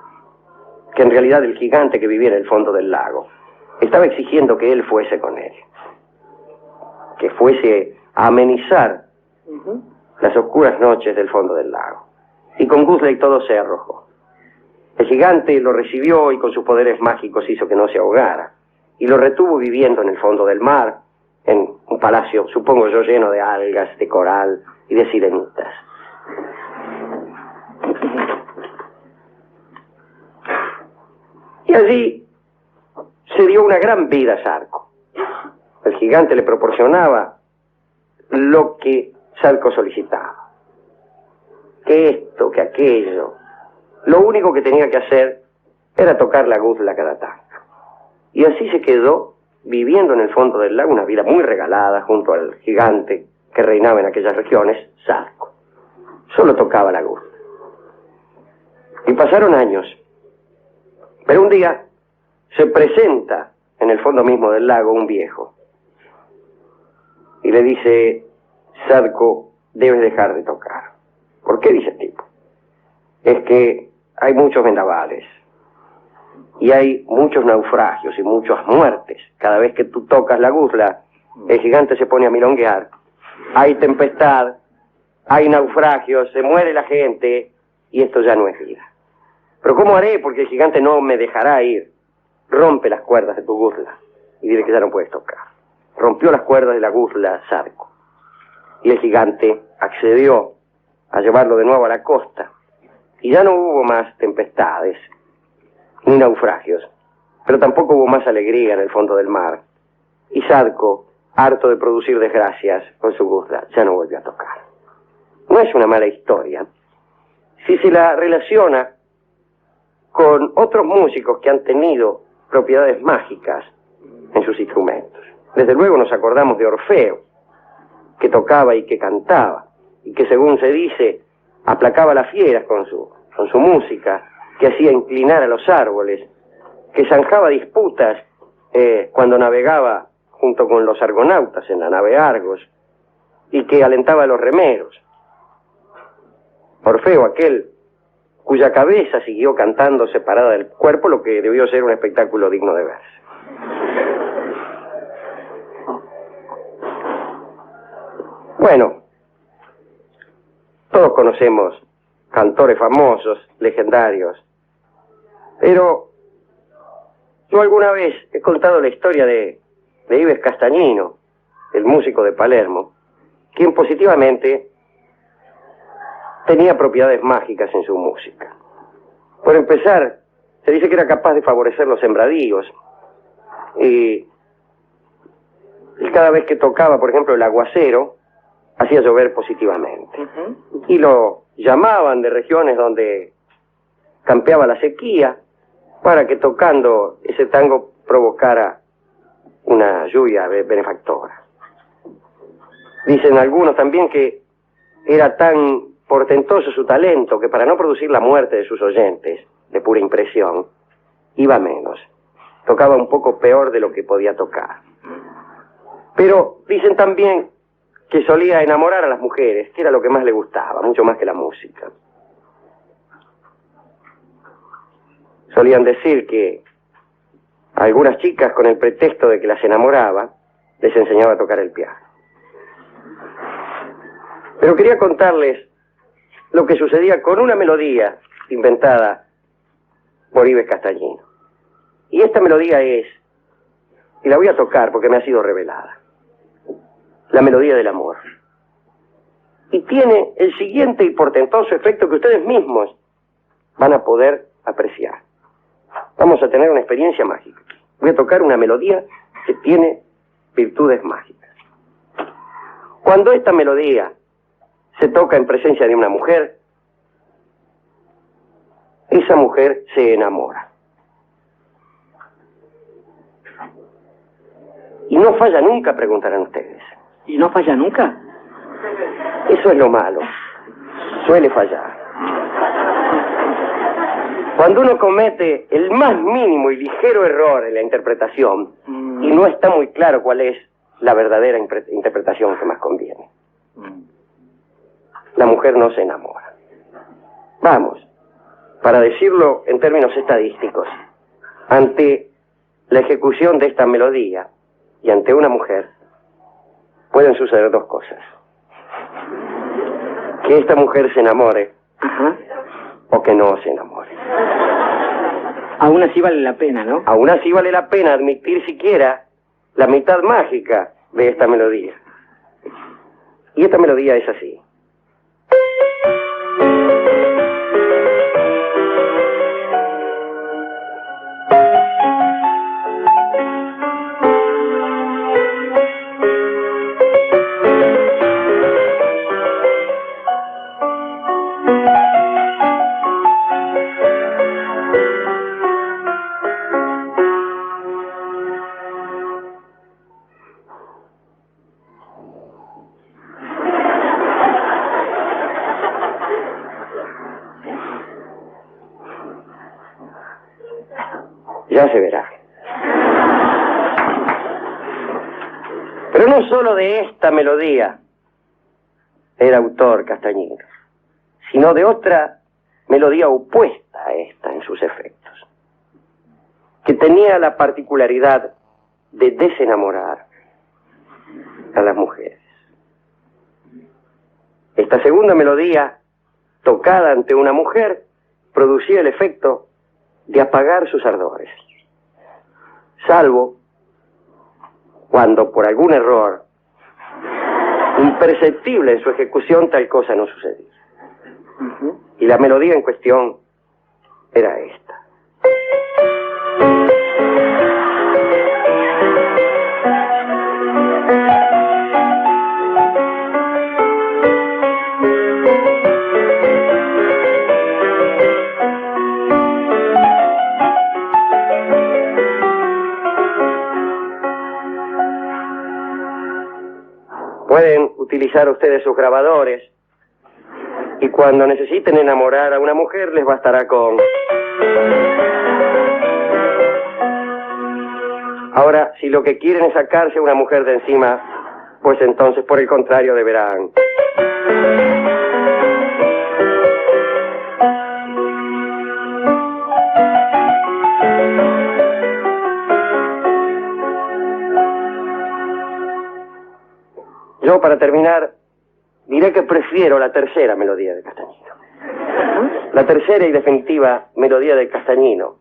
que en realidad el gigante que vivía en el fondo del lago estaba exigiendo que él fuese con él, que fuese a amenizar las oscuras noches del fondo del lago. Y con Guzley todo se arrojó. El gigante lo recibió y con sus poderes mágicos hizo que no se ahogara, y lo retuvo viviendo en el fondo del mar, en un palacio, supongo yo, lleno de algas, de coral y de sirenitas. Y allí se dio una gran vida a Sadko. El gigante le proporcionaba lo que Sadko solicitaba. Que esto, que aquello. Lo único que tenía que hacer era tocar la guzla cada tanto. Y así se quedó viviendo en el fondo del lago una vida muy regalada junto al gigante que reinaba en aquellas regiones, Sadko. Solo tocaba la guzla. Y pasaron años. Pero un día se presenta en el fondo mismo del lago un viejo y le dice: Sadko, debes dejar de tocar. ¿Por qué? Dice el tipo. Es que hay muchos vendavales y hay muchos naufragios y muchas muertes. Cada vez que tú tocas la guzla, el gigante se pone a milonguear. Hay tempestad, hay naufragios, se muere la gente y esto ya no es vida. Pero ¿cómo haré? Porque el gigante no me dejará ir. Rompe las cuerdas de tu guzla y dile que ya no puedes tocar. Rompió las cuerdas de la guzla Sadko. Y el gigante accedió a llevarlo de nuevo a la costa. Y ya no hubo más tempestades ni naufragios, pero tampoco hubo más alegría en el fondo del mar. Y Sadko, harto de producir desgracias con su guzla, ya no volvió a tocar. No es una mala historia si se la relaciona con otros músicos que han tenido propiedades mágicas en sus instrumentos. Desde luego nos acordamos de Orfeo, que tocaba y que cantaba, y que según se dice, aplacaba las fieras con su música, que hacía inclinar a los árboles, que zanjaba disputas cuando navegaba junto con los argonautas en la nave Argos, y que alentaba a los remeros. Orfeo, aquel cuya cabeza siguió cantando separada del cuerpo, lo que debió ser un espectáculo digno de verse. Bueno, todos conocemos cantores famosos, legendarios, pero yo alguna vez he contado la historia de Ives Castagnino, el músico de Palermo, quien positivamente tenía propiedades mágicas en su música. Por empezar, se dice que era capaz de favorecer los sembradíos, y cada vez que tocaba, por ejemplo, el aguacero, hacía llover positivamente. Y lo llamaban de regiones donde campeaba la sequía, para que tocando ese tango provocara una lluvia benefactora. Dicen algunos también que era tan portentoso su talento que para no producir la muerte de sus oyentes, de pura impresión, iba menos. Tocaba un poco peor de lo que podía tocar. Pero dicen también que solía enamorar a las mujeres, que era lo que más le gustaba, mucho más que la música. Solían decir que a algunas chicas, con el pretexto de que las enamoraba, les enseñaba a tocar el piano. Pero quería contarles lo que sucedía con una melodía inventada por Ives Castagnino. Y esta melodía es, y la voy a tocar porque me ha sido revelada, la melodía del amor. Y tiene el siguiente y portentoso efecto que ustedes mismos van a poder apreciar. Vamos a tener una experiencia mágica. Voy a tocar una melodía que tiene virtudes mágicas. Cuando esta melodía se toca en presencia de una mujer, esa mujer se enamora. Y no falla nunca, preguntarán ustedes. ¿Y no falla nunca? Eso es lo malo. Suele fallar. Cuando uno comete el más mínimo y ligero error en la interpretación y no está muy claro cuál es la verdadera interpretación que más conviene, la mujer no se enamora. Vamos, para decirlo en términos estadísticos, ante la ejecución de esta melodía y ante una mujer, pueden suceder dos cosas. Que esta mujer se enamore, o que no se enamore. Aún así vale la pena, ¿no? Aún así vale la pena admitir siquiera la mitad mágica de esta melodía. Y esta melodía es así. Ya se verá. Pero no solo de esta melodía era autor Castañino, sino de otra melodía opuesta a esta en sus efectos, que tenía la particularidad de desenamorar a las mujeres. Esta segunda melodía, tocada ante una mujer, producía el efecto de apagar sus ardores, salvo cuando por algún error imperceptible en su ejecución tal cosa no sucedía. Y la melodía en cuestión era esta. Pueden utilizar ustedes sus grabadores y cuando necesiten enamorar a una mujer les bastará con... Ahora, si lo que quieren es sacarse a una mujer de encima, pues entonces por el contrario deberán... Yo, para terminar, diré que prefiero la tercera melodía de Castañino. La tercera y definitiva melodía de Castañino,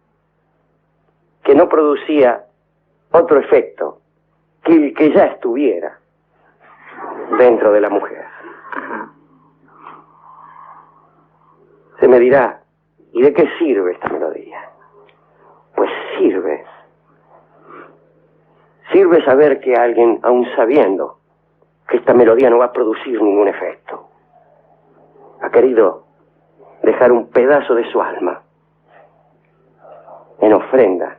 que no producía otro efecto que el que ya estuviera dentro de la mujer. Se me dirá, ¿y de qué sirve esta melodía? Pues sirve saber que alguien, aun sabiendo que esta melodía no va a producir ningún efecto, ha querido dejar un pedazo de su alma en ofrenda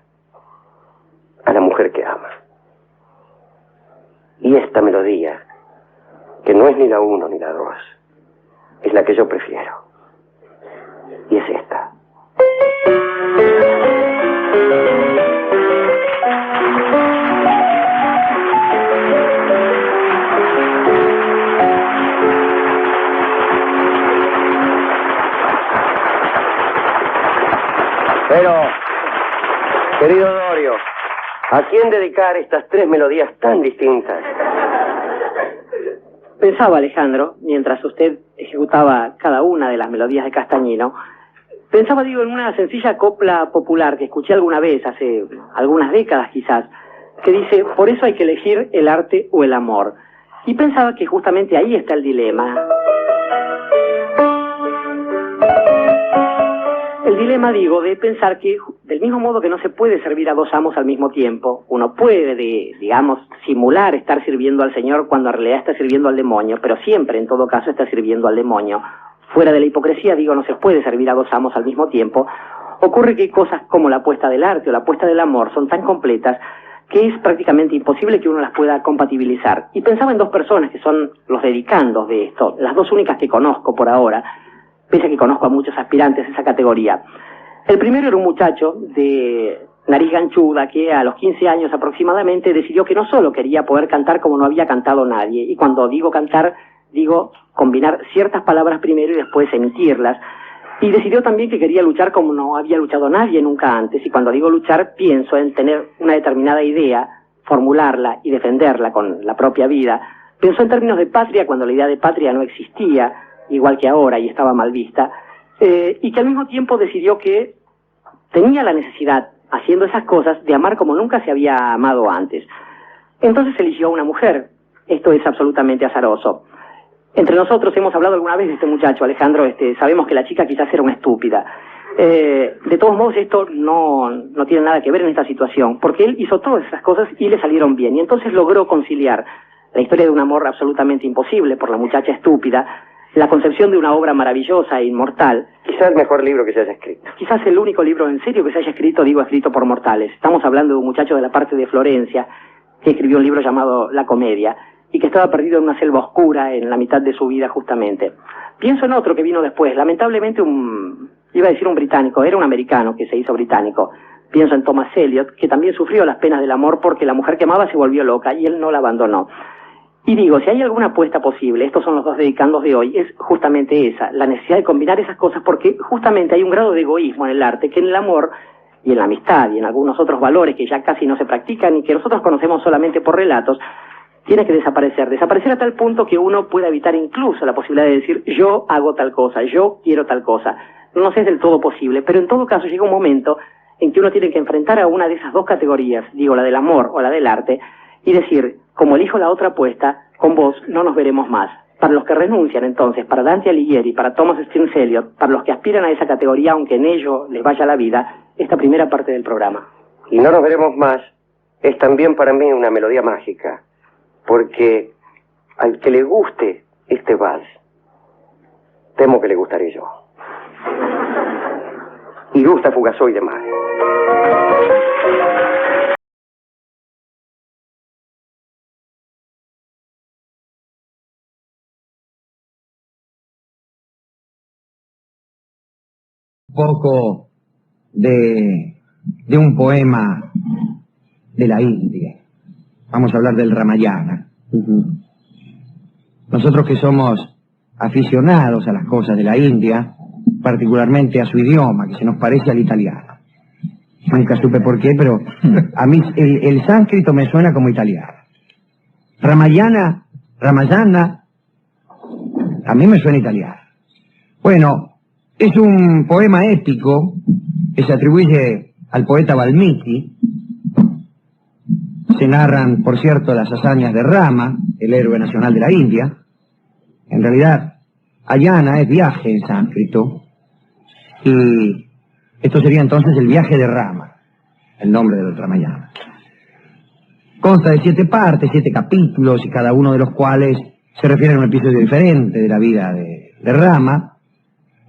a la mujer que ama. Y esta melodía, que no es ni la 1 ni la 2, es la que yo prefiero. Y es esta. Pero, querido Dorio, ¿a quién dedicar estas tres melodías tan distintas? Pensaba, Alejandro, mientras usted ejecutaba cada una de las melodías de Castañino, pensaba, digo, en una sencilla copla popular que escuché alguna vez, hace algunas décadas quizás, que dice, por eso hay que elegir el arte o el amor. Y pensaba que justamente ahí está el dilema. el dilema, digo, de pensar que del mismo modo que no se puede servir a dos amos al mismo tiempo, uno puede, digamos, simular estar sirviendo al Señor cuando en realidad está sirviendo al demonio, pero siempre, en todo caso, está sirviendo al demonio. Fuera de la hipocresía, digo, no se puede servir a dos amos al mismo tiempo. Ocurre que cosas como la apuesta del arte o la apuesta del amor son tan completas que es prácticamente imposible que uno las pueda compatibilizar. Y pensaba en dos personas que son los dedicandos de esto, las dos únicas que conozco por ahora, pese a que conozco a muchos aspirantes a esa categoría. El primero era un muchacho de nariz ganchuda que a los 15 años aproximadamente decidió que no solo quería poder cantar como no había cantado nadie, y cuando digo cantar, digo combinar ciertas palabras primero y después emitirlas, y decidió también que quería luchar como no había luchado nadie nunca antes, y cuando digo luchar pienso en tener una determinada idea, formularla y defenderla con la propia vida. Pensó en términos de patria cuando la idea de patria no existía, igual que ahora, y estaba mal vista, y que al mismo tiempo decidió que tenía la necesidad, haciendo esas cosas, de amar como nunca se había amado antes. Entonces eligió a una mujer. Esto es absolutamente azaroso. Entre nosotros hemos hablado alguna vez de este muchacho, Alejandro, sabemos que la chica quizás era una estúpida. De todos modos, esto no tiene nada que ver en esta situación, porque él hizo todas esas cosas y le salieron bien, y entonces logró conciliar la historia de un amor absolutamente imposible por la muchacha estúpida, la concepción de una obra maravillosa e inmortal. Quizás el mejor libro que se haya escrito. Quizás el único libro en serio que se haya escrito, digo, escrito por mortales. Estamos hablando de un muchacho de la parte de Florencia, que escribió un libro llamado La Comedia, y que estaba perdido en una selva oscura en la mitad de su vida justamente. Pienso en otro que vino después, lamentablemente iba a decir un británico, era un americano que se hizo británico. Pienso en Thomas Eliot, que también sufrió las penas del amor porque la mujer que amaba se volvió loca y él no la abandonó. Y digo, si hay alguna apuesta posible, estos son los dos dedicandos de hoy, es justamente esa, la necesidad de combinar esas cosas, porque justamente hay un grado de egoísmo en el arte que en el amor y en la amistad y en algunos otros valores que ya casi no se practican y que nosotros conocemos solamente por relatos, tiene que desaparecer a tal punto que uno pueda evitar incluso la posibilidad de decir yo hago tal cosa, yo quiero tal cosa. No sé, es del todo posible, pero en todo caso llega un momento en que uno tiene que enfrentar a una de esas dos categorías, digo, la del amor o la del arte, y decir, como elijo la otra apuesta, con vos no nos veremos más. Para los que renuncian entonces, para Dante Alighieri, para Thomas Stearns Eliot, para los que aspiran a esa categoría, aunque en ello les vaya la vida, esta primera parte del programa. Y no nos veremos más es también para mí una melodía mágica, porque al que le guste este vals, temo que le gustaré yo. Y gusta Fugasoy de más. Poco de un poema de la India. Vamos a hablar del Ramayana. Nosotros que somos aficionados a las cosas de la India, particularmente a su idioma, que se nos parece al italiano. Nunca supe por qué, pero a mí el sánscrito me suena como italiano. Ramayana, a mí me suena italiano. Bueno, es un poema épico que se atribuye al poeta Valmiki. Se narran, por cierto, las hazañas de Rama, el héroe nacional de la India. En realidad, Ayana es viaje en sánscrito. Y esto sería entonces el viaje de Rama, el nombre del Ramayana. Consta de 7 partes, 7 capítulos, y cada uno de los cuales se refiere a un episodio diferente de la vida de Rama.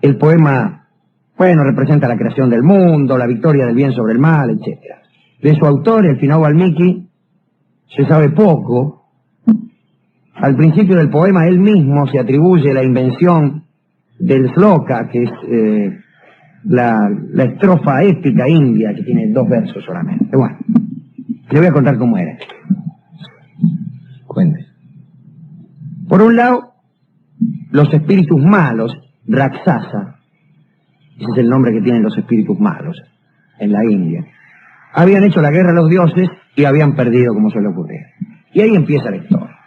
El poema, bueno, representa la creación del mundo, la victoria del bien sobre el mal, etc. De su autor, el Finau Valmiki, se sabe poco. Al principio del poema, él mismo se atribuye la invención del sloka, que es la estrofa épica india, que tiene 2 versos solamente. Bueno, le voy a contar cómo era. Cuente. Por un lado, los espíritus malos, Raksasa, ese es el nombre que tienen los espíritus malos en la India, habían hecho la guerra a los dioses y habían perdido, como suele ocurrir. Y ahí empieza la historia.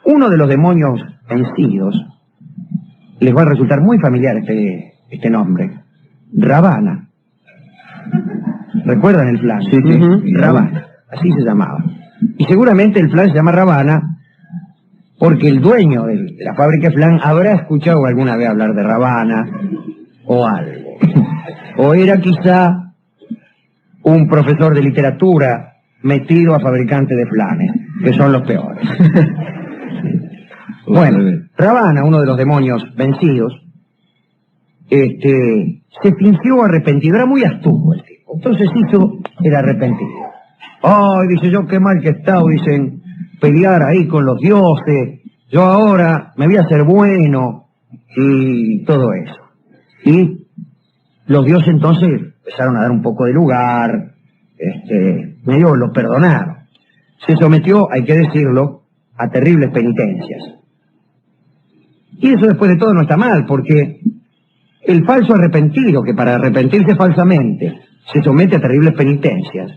Uno de los demonios vencidos, les va a resultar muy familiar este nombre, Ravana. ¿Recuerdan el plan? Sí, sí. Ravana, así se llamaba. Y seguramente el plan se llama Ravana porque el dueño de la fábrica de flan habrá escuchado alguna vez hablar de Ravana o algo. O era quizá un profesor de literatura metido a fabricante de flanes, que son los peores. Bueno, Ravana, uno de los demonios vencidos, se fingió arrepentido, era muy astuto el tipo. Entonces hizo el arrepentido. Ay, dice, yo qué mal que he estado, dicen, pelear ahí con los dioses, yo ahora me voy a hacer bueno, y todo eso. Y los dioses entonces empezaron a dar un poco de lugar, medio lo perdonaron. Se sometió, hay que decirlo, a terribles penitencias. Y eso después de todo no está mal, porque el falso arrepentido, que para arrepentirse falsamente se somete a terribles penitencias,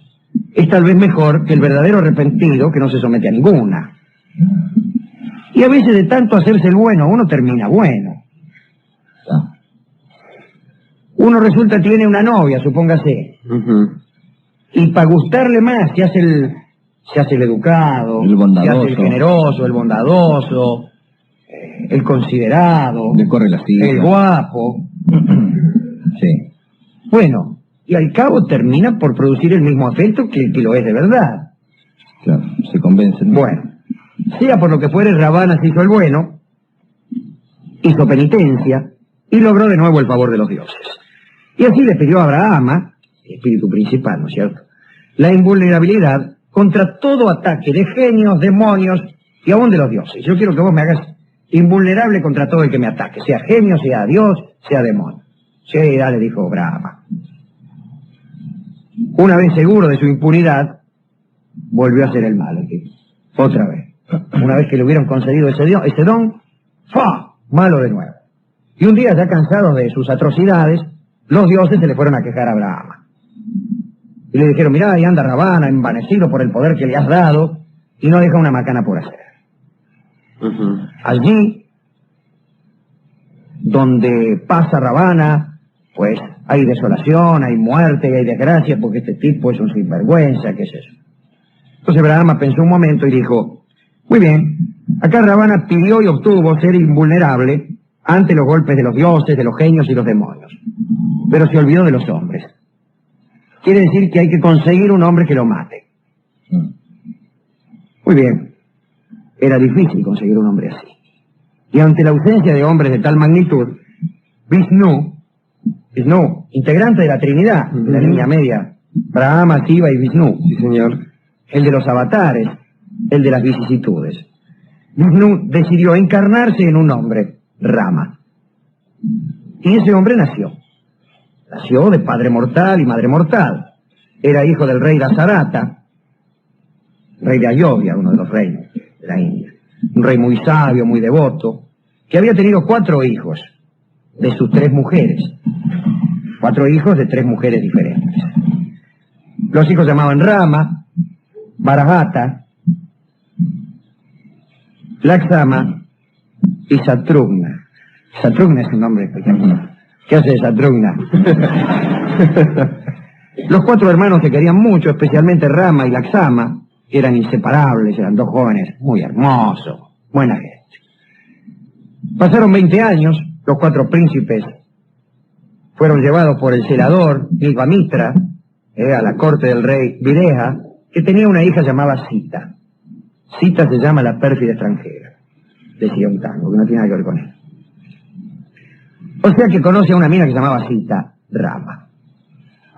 es tal vez mejor que el verdadero arrepentido que no se somete a ninguna. Y a veces de tanto hacerse el bueno, uno termina bueno. Uno resulta tiene una novia, supóngase, y para gustarle más se hace el educado, el bondadoso, se hace el generoso, el bondadoso, el considerado, le corre la silla, el guapo. Sí. Bueno, y al cabo termina por producir el mismo afecto que lo es de verdad. Claro, se convencen. Bueno, sea por lo que fuere, Ravana se hizo el bueno, hizo penitencia y logró de nuevo el favor de los dioses. Y así le pidió a Brahma, el espíritu principal, ¿no es cierto?, la invulnerabilidad contra todo ataque de genios, demonios y aún de los dioses. Yo quiero que vos me hagas invulnerable contra todo el que me ataque, sea genio, sea Dios, sea demonio. Sí, dale, dijo Brahma. Una vez seguro de su impunidad, volvió a hacer el mal, ¿sí? Otra vez. Una vez que le hubieron concedido ese don, ¡fa!, malo de nuevo. Y un día, ya cansados de sus atrocidades, los dioses se le fueron a quejar a Brahma. Y le dijeron, mirá, ahí anda Ravana, envanecido por el poder que le has dado, y no deja una macana por hacer. Allí, donde pasa Ravana, pues hay desolación, hay muerte, hay desgracia, porque este tipo es un sinvergüenza, ¿qué es eso? Entonces Brahma pensó un momento y dijo, muy bien, acá Ravana pidió y obtuvo ser invulnerable ante los golpes de los dioses, de los genios y los demonios, pero se olvidó de los hombres. Quiere decir que hay que conseguir un hombre que lo mate. Muy bien, era difícil conseguir un hombre así. Y ante la ausencia de hombres de tal magnitud, Vishnu, integrante de la Trinidad, de la línea media, Brahma, Shiva y Vishnu, Sí, señor. el de los avatares, el de las vicisitudes. Vishnu decidió encarnarse en un hombre, Rama. Y ese hombre nació. Nació de padre mortal y madre mortal. Era hijo del rey Dasarata, rey de Ayodhya, uno de los reinos de la India. Un rey muy sabio, muy devoto, que había tenido 4 hijos de sus 3 mujeres. 4 hijos de 3 mujeres diferentes. Los hijos se llamaban Rama, Bharata, Lakshmana y Satrugna. Satrugna es un nombre espectacular. ¿Qué hace Satrugna? Los 4 hermanos se querían mucho, especialmente Rama y Lakshmana, que eran inseparables, eran 2 jóvenes muy hermosos, buena gente. Pasaron 20 años, los 4 príncipes fueron llevados por el celador Vishvamitra a la corte del rey Videha, que tenía una hija llamada Sita. Sita se llama la pérfida extranjera, decía un tango, que no tiene nada que ver con él. O sea que conoce a una mina que se llamaba Sita, Rama.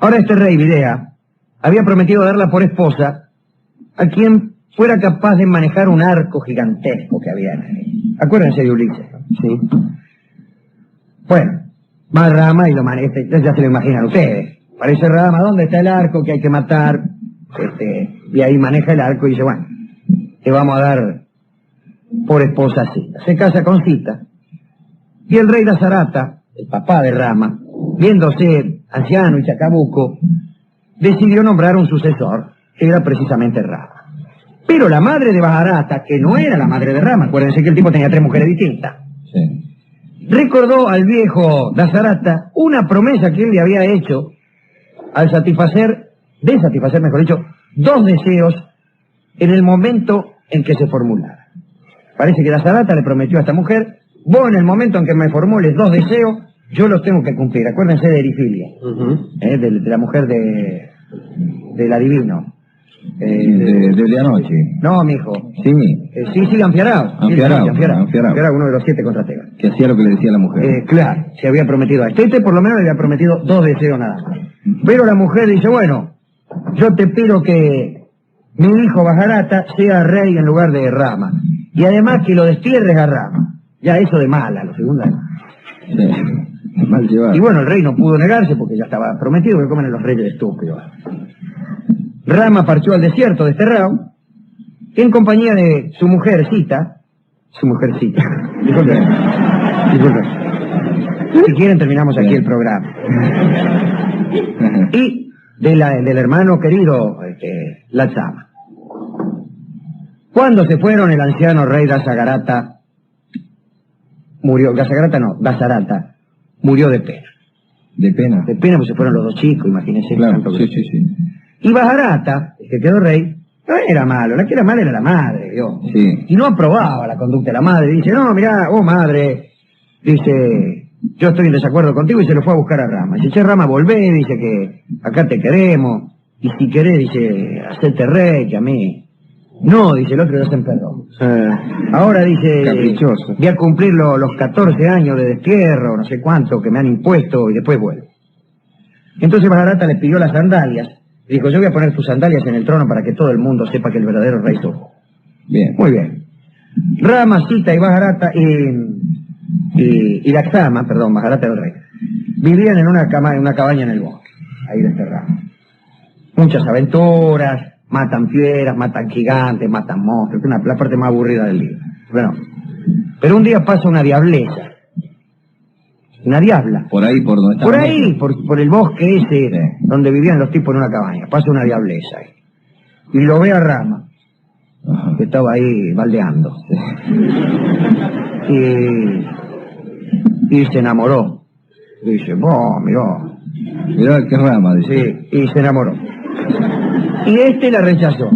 Ahora este rey Videha había prometido darla por esposa a quien fuera capaz de manejar un arco gigantesco que había en él. Acuérdense de Ulises, ¿no? Sí. Bueno, va Rama y lo maneja, ya se lo imaginan ustedes. Parece Rama, ¿dónde está el arco que hay que matar? Y ahí maneja el arco y dice, bueno, te vamos a dar por esposa a Sita. Se casa con Sita. Y el rey Dasarata, el papá de Rama, viéndose anciano y chacabuco, decidió nombrar un sucesor, que era precisamente Rama. Pero la madre de Bharata, que no era la madre de Rama, acuérdense que el tipo tenía 3 mujeres distintas, Sí. recordó al viejo Dasarata una promesa que él le había hecho al satisfacer, mejor dicho, 2 deseos en el momento en que se formulara. Parece que Dasarata le prometió a esta mujer, vos en el momento en que me formules 2 deseos, yo los tengo que cumplir. Acuérdense de Erifilia, de la mujer del adivino. De Leanoche. No, mijo. Sí. Sí, Anfiarao. Anfiarao. Anfiarao, uno de los 7 contrategas. Que hacía lo que le decía la mujer. Claro, se había prometido a este por lo menos le había prometido 2 deseos nada más. Pero la mujer dice, bueno, yo te pido que mi hijo Bajarata sea rey en lugar de Rama. Y además que lo destierres a Rama. Ya eso de mala, lo segundo. Sí. Mal llevado. Y bueno, el rey no pudo negarse porque ya estaba prometido, que comen los reyes estúpidos. Rama partió al desierto desterrado, en compañía de su mujercita. Disculpe. Si quieren terminamos aquí el programa. Y del hermano querido, Laxama. Cuando se fueron, el anciano rey Dasagarata murió, Dasarata murió de pena. ¿De pena? De pena, pues se fueron los 2 chicos, imagínense. Claro, sí. Y Bajarata, el que quedó rey, no era malo, la que era mala era la madre, ¿vio? Sí. Y no aprobaba la conducta de la madre. Dice, no, mirá, madre, dice, yo estoy en desacuerdo contigo, y se lo fue a buscar a Rama. Dice, che, Rama, volvé, dice que acá te queremos, y si querés, dice, hacerte rey, que a mí. No, dice el otro, ya se empezó. Ahora dice, caprichoso. Voy a cumplir los 14 años de destierro, no sé cuánto, que me han impuesto, y después vuelvo. Entonces Bajarata le pidió las sandalias. Dijo, yo voy a poner tus sandalias en el trono para que todo el mundo sepa que el verdadero rey sos vos. Bien. Muy bien. Rama, Sita y Bajarata y Laxama, perdón, Bajarata era el rey, vivían en una cabaña en el bosque, ahí desterrados. Muchas aventuras, matan fieras, matan gigantes, matan monstruos, que es la parte más aburrida del libro. Bueno, pero un día pasa una diableza. Una diabla. Por ahí, por donde Por estaba. ahí, por el bosque ese, donde vivían los tipos en una cabaña. Pasa una diableza ahí. Y lo ve a Rama, que estaba ahí baldeando. Y se enamoró. Dice, Mirá qué Rama, dice. Sí, y se enamoró. Y la rechazó.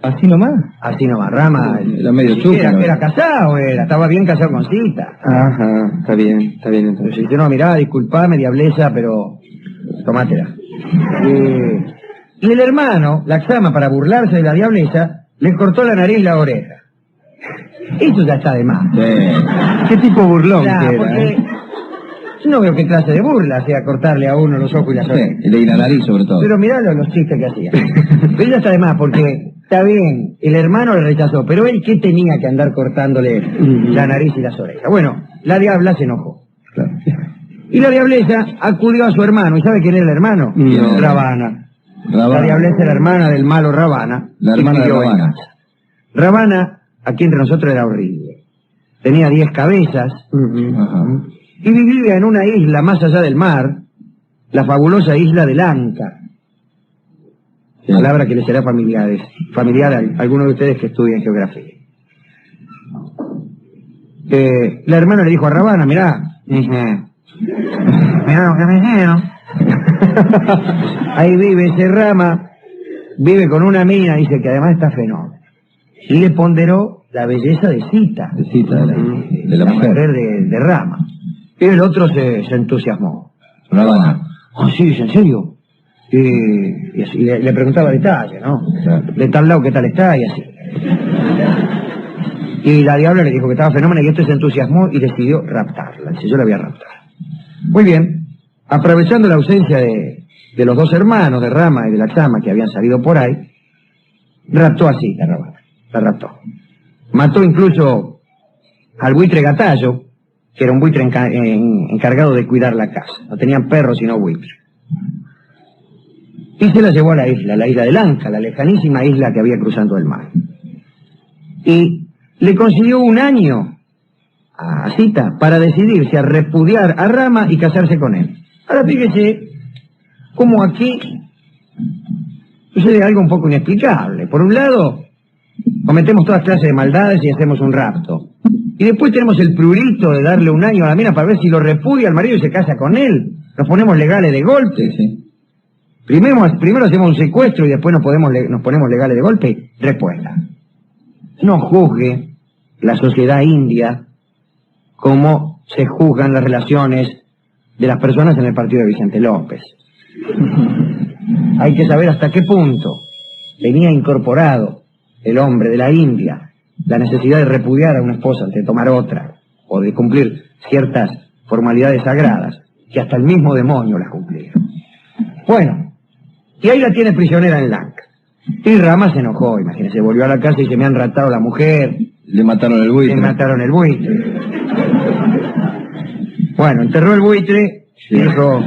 ¿Así nomás? Así nomás, Rama. Era medio chupa, ¿no? Era casado, estaba bien casado con Sita. Ajá, está bien entonces. Entonces dice, no, mirá, disculpame, diableza, pero tomátela. Y el hermano, Laxama, para burlarse de la diableza, le cortó la nariz y la oreja. Eso ya está de más. Sí. ¿Qué tipo burlón Claro, que era? porque no veo qué clase de burla sea cortarle a uno los ojos y las orejas. Sí, y la nariz sobre todo. Pero mirá los chistes que hacía. Pero ya está de más, porque está bien, el hermano le rechazó, pero él, ¿qué tenía que andar cortándole la nariz y las orejas? Bueno, la diabla se enojó. Claro. Y la diableza acudió a su hermano. ¿Y sabe quién era el hermano? No. Ravana. La Ravana. diableza era hermana del malo Ravana. La y hermana de pidió Ravana. venganza. Ravana, aquí entre nosotros, era horrible. Tenía 10 cabezas. Ajá. Y vivía en una isla más allá del mar, la fabulosa isla de Lanka. Sí. Palabra que le será familiar a algunos de ustedes que estudian geografía. La hermana le dijo a Ravana, mirá lo que me hicieron. Ahí vive ese Rama, vive con una mina, dice que además está fenómeno. Y le ponderó la belleza de Sita. De Sita, de la mujer. De Rama. Y el otro se entusiasmó. Ravana. Oh, sí, ¿en serio? Y así, le preguntaba detalles, ¿no? Claro. De tal lado, ¿qué tal está? Y así. Y la diabla le dijo que estaba fenómeno y este se entusiasmó y decidió raptarla. Dice, yo la voy a raptar. Muy bien. Aprovechando la ausencia de los 2 hermanos, de Rama y de Laxama, que habían salido por ahí, raptó así la Ravana. La raptó. Mató incluso al buitre Gatallo, que era un buitre encargado de cuidar la casa. No tenían perros sino buitres. Y se la llevó a la isla de Lanka, la lejanísima isla que había cruzando el mar. Y le consiguió 1 año a Sita para decidirse a repudiar a Rama y casarse con él. Ahora fíjese cómo aquí sucede algo un poco inexplicable. Por un lado, cometemos todas clases de maldades y hacemos un rapto. Y después tenemos el prurito de darle 1 año a la mina para ver si lo repudia al marido y se casa con él. Nos ponemos legales de golpe. Sí. Primero hacemos un secuestro y después nos ponemos legales de golpe. Respuesta. No juzgue la sociedad india como se juzgan las relaciones de las personas en el partido de Vicente López. Hay que saber hasta qué punto tenía incorporado el hombre de la India la necesidad de repudiar a una esposa antes de tomar otra, o de cumplir ciertas formalidades sagradas, que hasta el mismo demonio las cumplía. Bueno, y ahí la tiene prisionera en Lanka. Y Rama se enojó, imagínese, volvió a la casa y dice, me han raptado la mujer. Le mataron el buitre. Le mataron el buitre. Bueno, enterró el buitre y dijo,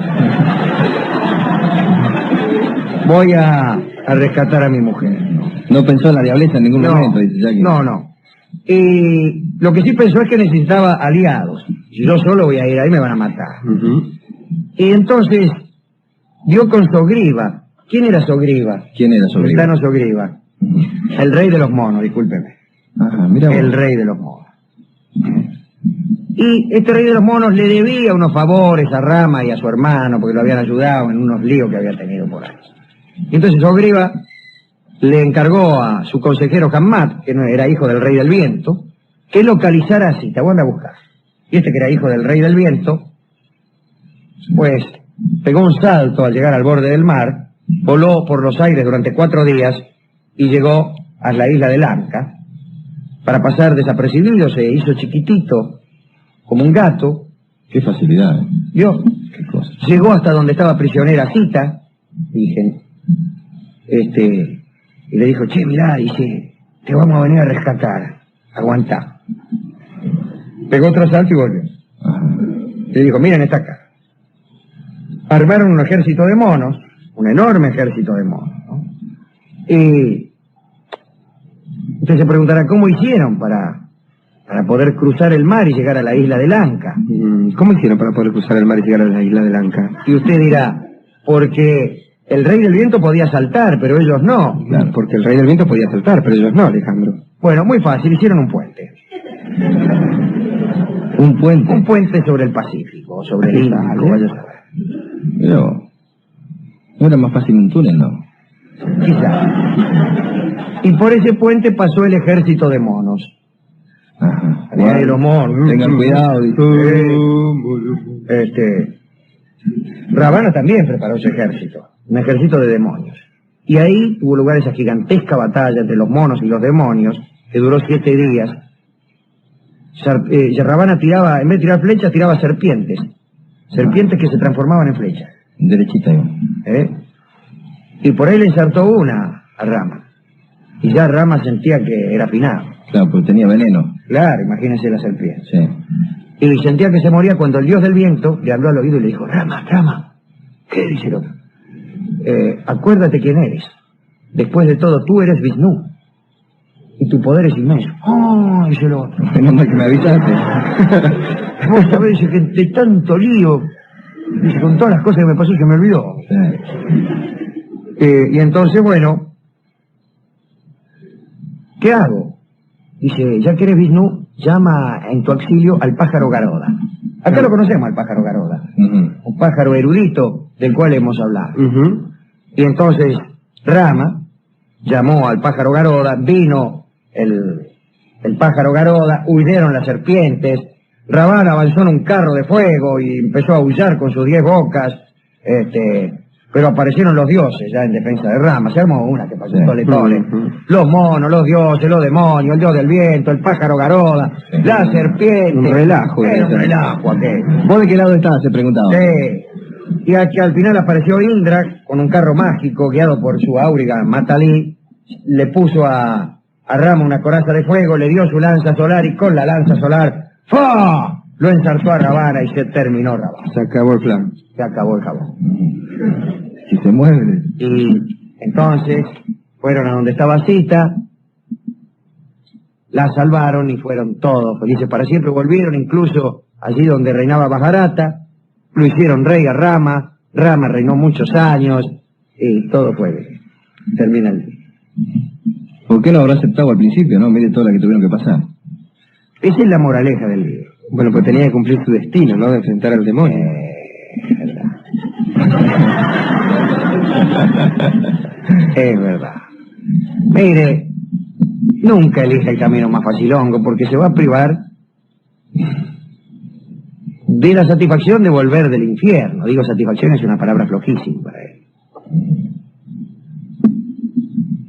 voy a rescatar a mi mujer. No pensó en la diableza en ningún momento, dice Jackie. No. Y lo que sí pensó es que necesitaba aliados. Si yo solo voy a ir ahí me van a matar. Y entonces dio con Sogriva. ¿Quién era Sogriva? ¿Quién era Sogriva? Sultano Sogriva. El rey de los monos, discúlpeme. Ajá, mira vos. El rey de los monos. Y este rey de los monos le debía unos favores a Rama y a su hermano, porque lo habían ayudado en unos líos que había tenido por ahí. Y entonces Sogriva le encargó a su consejero Hammat, que no era hijo del rey del viento, que localizara a Sita. Voy a buscar. Y este que era hijo del rey del viento, pues pegó un salto al llegar al borde del mar, voló por los aires durante 4 días y llegó a la isla de Lanka. Para pasar desapercibido se hizo chiquitito, como un gato. Qué facilidad, ¿eh? ¿Vio? Qué cosa. Llegó hasta donde estaba prisionera Sita, y le dijo, che, mirá, dice, te vamos a venir a rescatar, aguantá. Pegó otro salto y volvió. Ajá. Le dijo, miren esta acá. Armaron un ejército de monos, un enorme ejército de monos, ¿no? Y usted se preguntará, ¿cómo hicieron para poder cruzar el mar y llegar a la isla de Lanka? ¿Cómo hicieron para poder cruzar el mar y llegar a la isla de Lanka? Y usted dirá, porque el rey del viento podía saltar, pero ellos no. Claro, porque el rey del viento podía saltar, pero ellos no, Alejandro. Bueno, muy fácil, hicieron un puente. Un puente. Un puente sobre el Pacífico, sobre el Índico, vaya a saber. Pero no era más fácil un túnel, ¿no? Quizá. Y por ese puente pasó el ejército de monos. Ajá. De los monos. Tengan cuidado, dice. Ravana también preparó su ejército, un ejército de demonios. Y ahí tuvo lugar esa gigantesca batalla entre los monos y los demonios, que duró 7 días. Ravana tiraba, en vez de tirar flechas, tiraba serpientes. Serpientes que se transformaban en flechas. Derechita, yo. Y por ahí le ensartó una a Rama. Y ya Rama sentía que era finado. Claro, porque tenía veneno. Claro, imagínense la serpiente. Sí. Y sentía que se moría cuando el dios del viento le habló al oído y le dijo, Rama, ¿qué? Dice el otro. Acuérdate quién eres. Después de todo, tú eres Vishnu. Y tu poder es inmenso. ¡Oh! Dice el otro. Menos mal que me avisaste. Vos sabés, dice, que de tanto lío, dice, con todas las cosas que me pasó, se me olvidó. Sí. Y entonces, bueno, ¿qué hago? Dice, ya que eres Vishnu, llama en tu auxilio al pájaro Garoda. Acá lo conocemos al pájaro Garoda. Un pájaro erudito del cual hemos hablado. Y entonces Rama llamó al pájaro Garoda, vino el pájaro Garoda, huyeron las serpientes, Ravana avanzó en un carro de fuego y empezó a aullar con sus 10 bocas, pero aparecieron los dioses ya en defensa de Rama, se armó una que pasó tole. Los monos, los dioses, los demonios, el dios del viento, el pájaro Garoda, la serpiente. Un relajo. Era un relajo aquel. ¿Vos de qué lado estabas? Se preguntaba. Sí. Y aquí al final apareció Indra con un carro mágico guiado por su áuriga Matali, le puso a Rama una coraza de fuego, le dio su lanza solar y con la lanza solar ¡fa! Lo ensartó a Ravana y se terminó Ravana. Se acabó el plan. Se acabó el jabón. Si se mueve. Y entonces fueron a donde estaba Sita, la salvaron y fueron todos felices para siempre. Volvieron incluso allí donde reinaba Bharata, lo hicieron rey a Rama, Rama reinó muchos años y todo fue bien. Termina el día. ¿Por qué no habrá aceptado al principio, no? Mire toda la que tuvieron que pasar. Esa es la moraleja del libro. Bueno, pues tenía que cumplir su destino, ¿no? De enfrentar al demonio. Es verdad. Mire, nunca elija el camino más facilongo porque se va a privar de la satisfacción de volver del infierno. Digo, satisfacción es una palabra flojísima para él.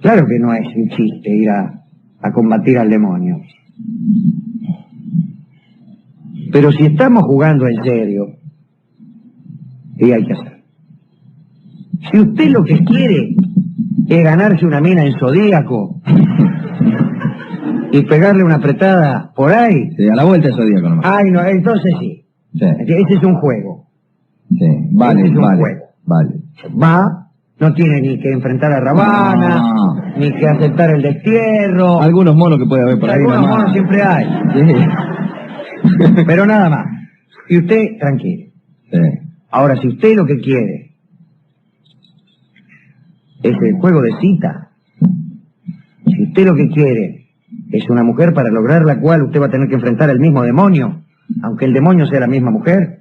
Claro que no es un chiste ir a combatir al demonio. Pero si estamos jugando en serio, ¿qué hay que hacer? Si usted lo que quiere es ganarse una mina en Zodíaco y pegarle una apretada por ahí... Sí, a la vuelta de Zodíaco nomás. Ay, no, entonces sí. Sí. Ese es un juego. Sí, vale, Ese es un vale, juego. vale. Va, no tiene ni que enfrentar a Ravana, No. ni que aceptar el destierro. Algunos monos que puede haber por ahí Algunos nomás. monos siempre hay. Sí. Pero nada más. Y usted, tranquilo. Sí. Ahora, si usted lo que quiere es el juego de cita, si usted lo que quiere es una mujer para lograr la cual usted va a tener que enfrentar al mismo demonio, aunque el demonio sea la misma mujer,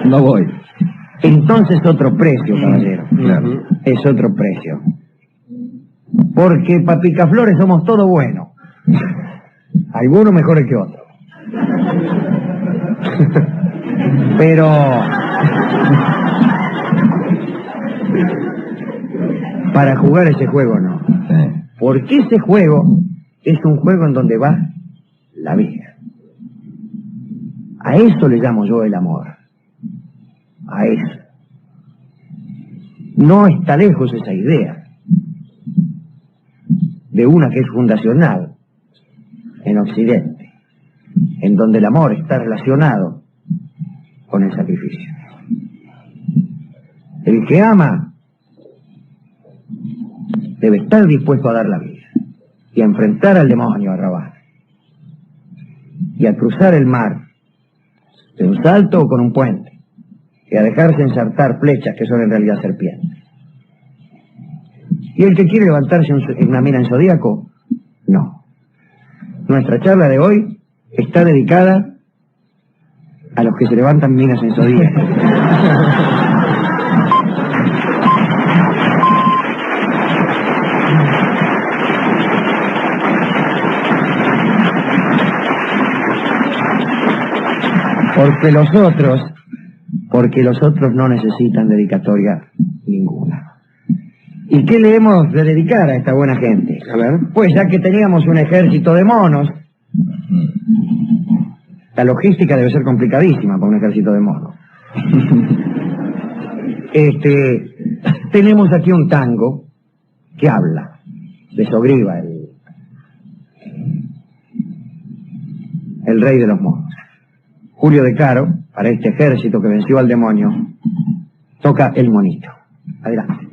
No voy. entonces otro precio, caballero. Claro. Es otro precio. Porque para Picaflores somos todos buenos. Algunos mejores que otros. Pero... para jugar ese juego no. Sí. Porque ese juego es un juego en donde va la vida. A eso le llamo yo el amor. A eso. No está lejos esa idea de una que es fundacional en Occidente, en donde el amor está relacionado con el sacrificio. El que ama debe estar dispuesto a dar la vida y a enfrentar al demonio, a Ravana, y a cruzar el mar de un salto o con un puente, y a dejarse ensartar flechas que son en realidad serpientes. Y el que quiere levantarse en una mina en Zodíaco, no. Nuestra charla de hoy está dedicada a los que se levantan minas en Zodíaco. Porque los otros no necesitan dedicatoria ninguna. ¿Y qué le hemos de dedicar a esta buena gente? A ver. Pues ya que teníamos un ejército de monos, la logística debe ser complicadísima para un ejército de monos. Tenemos aquí un tango que habla de Sogriva, el rey de los monos. Julio de Caro, para este ejército que venció al demonio, toca el monito. Adelante.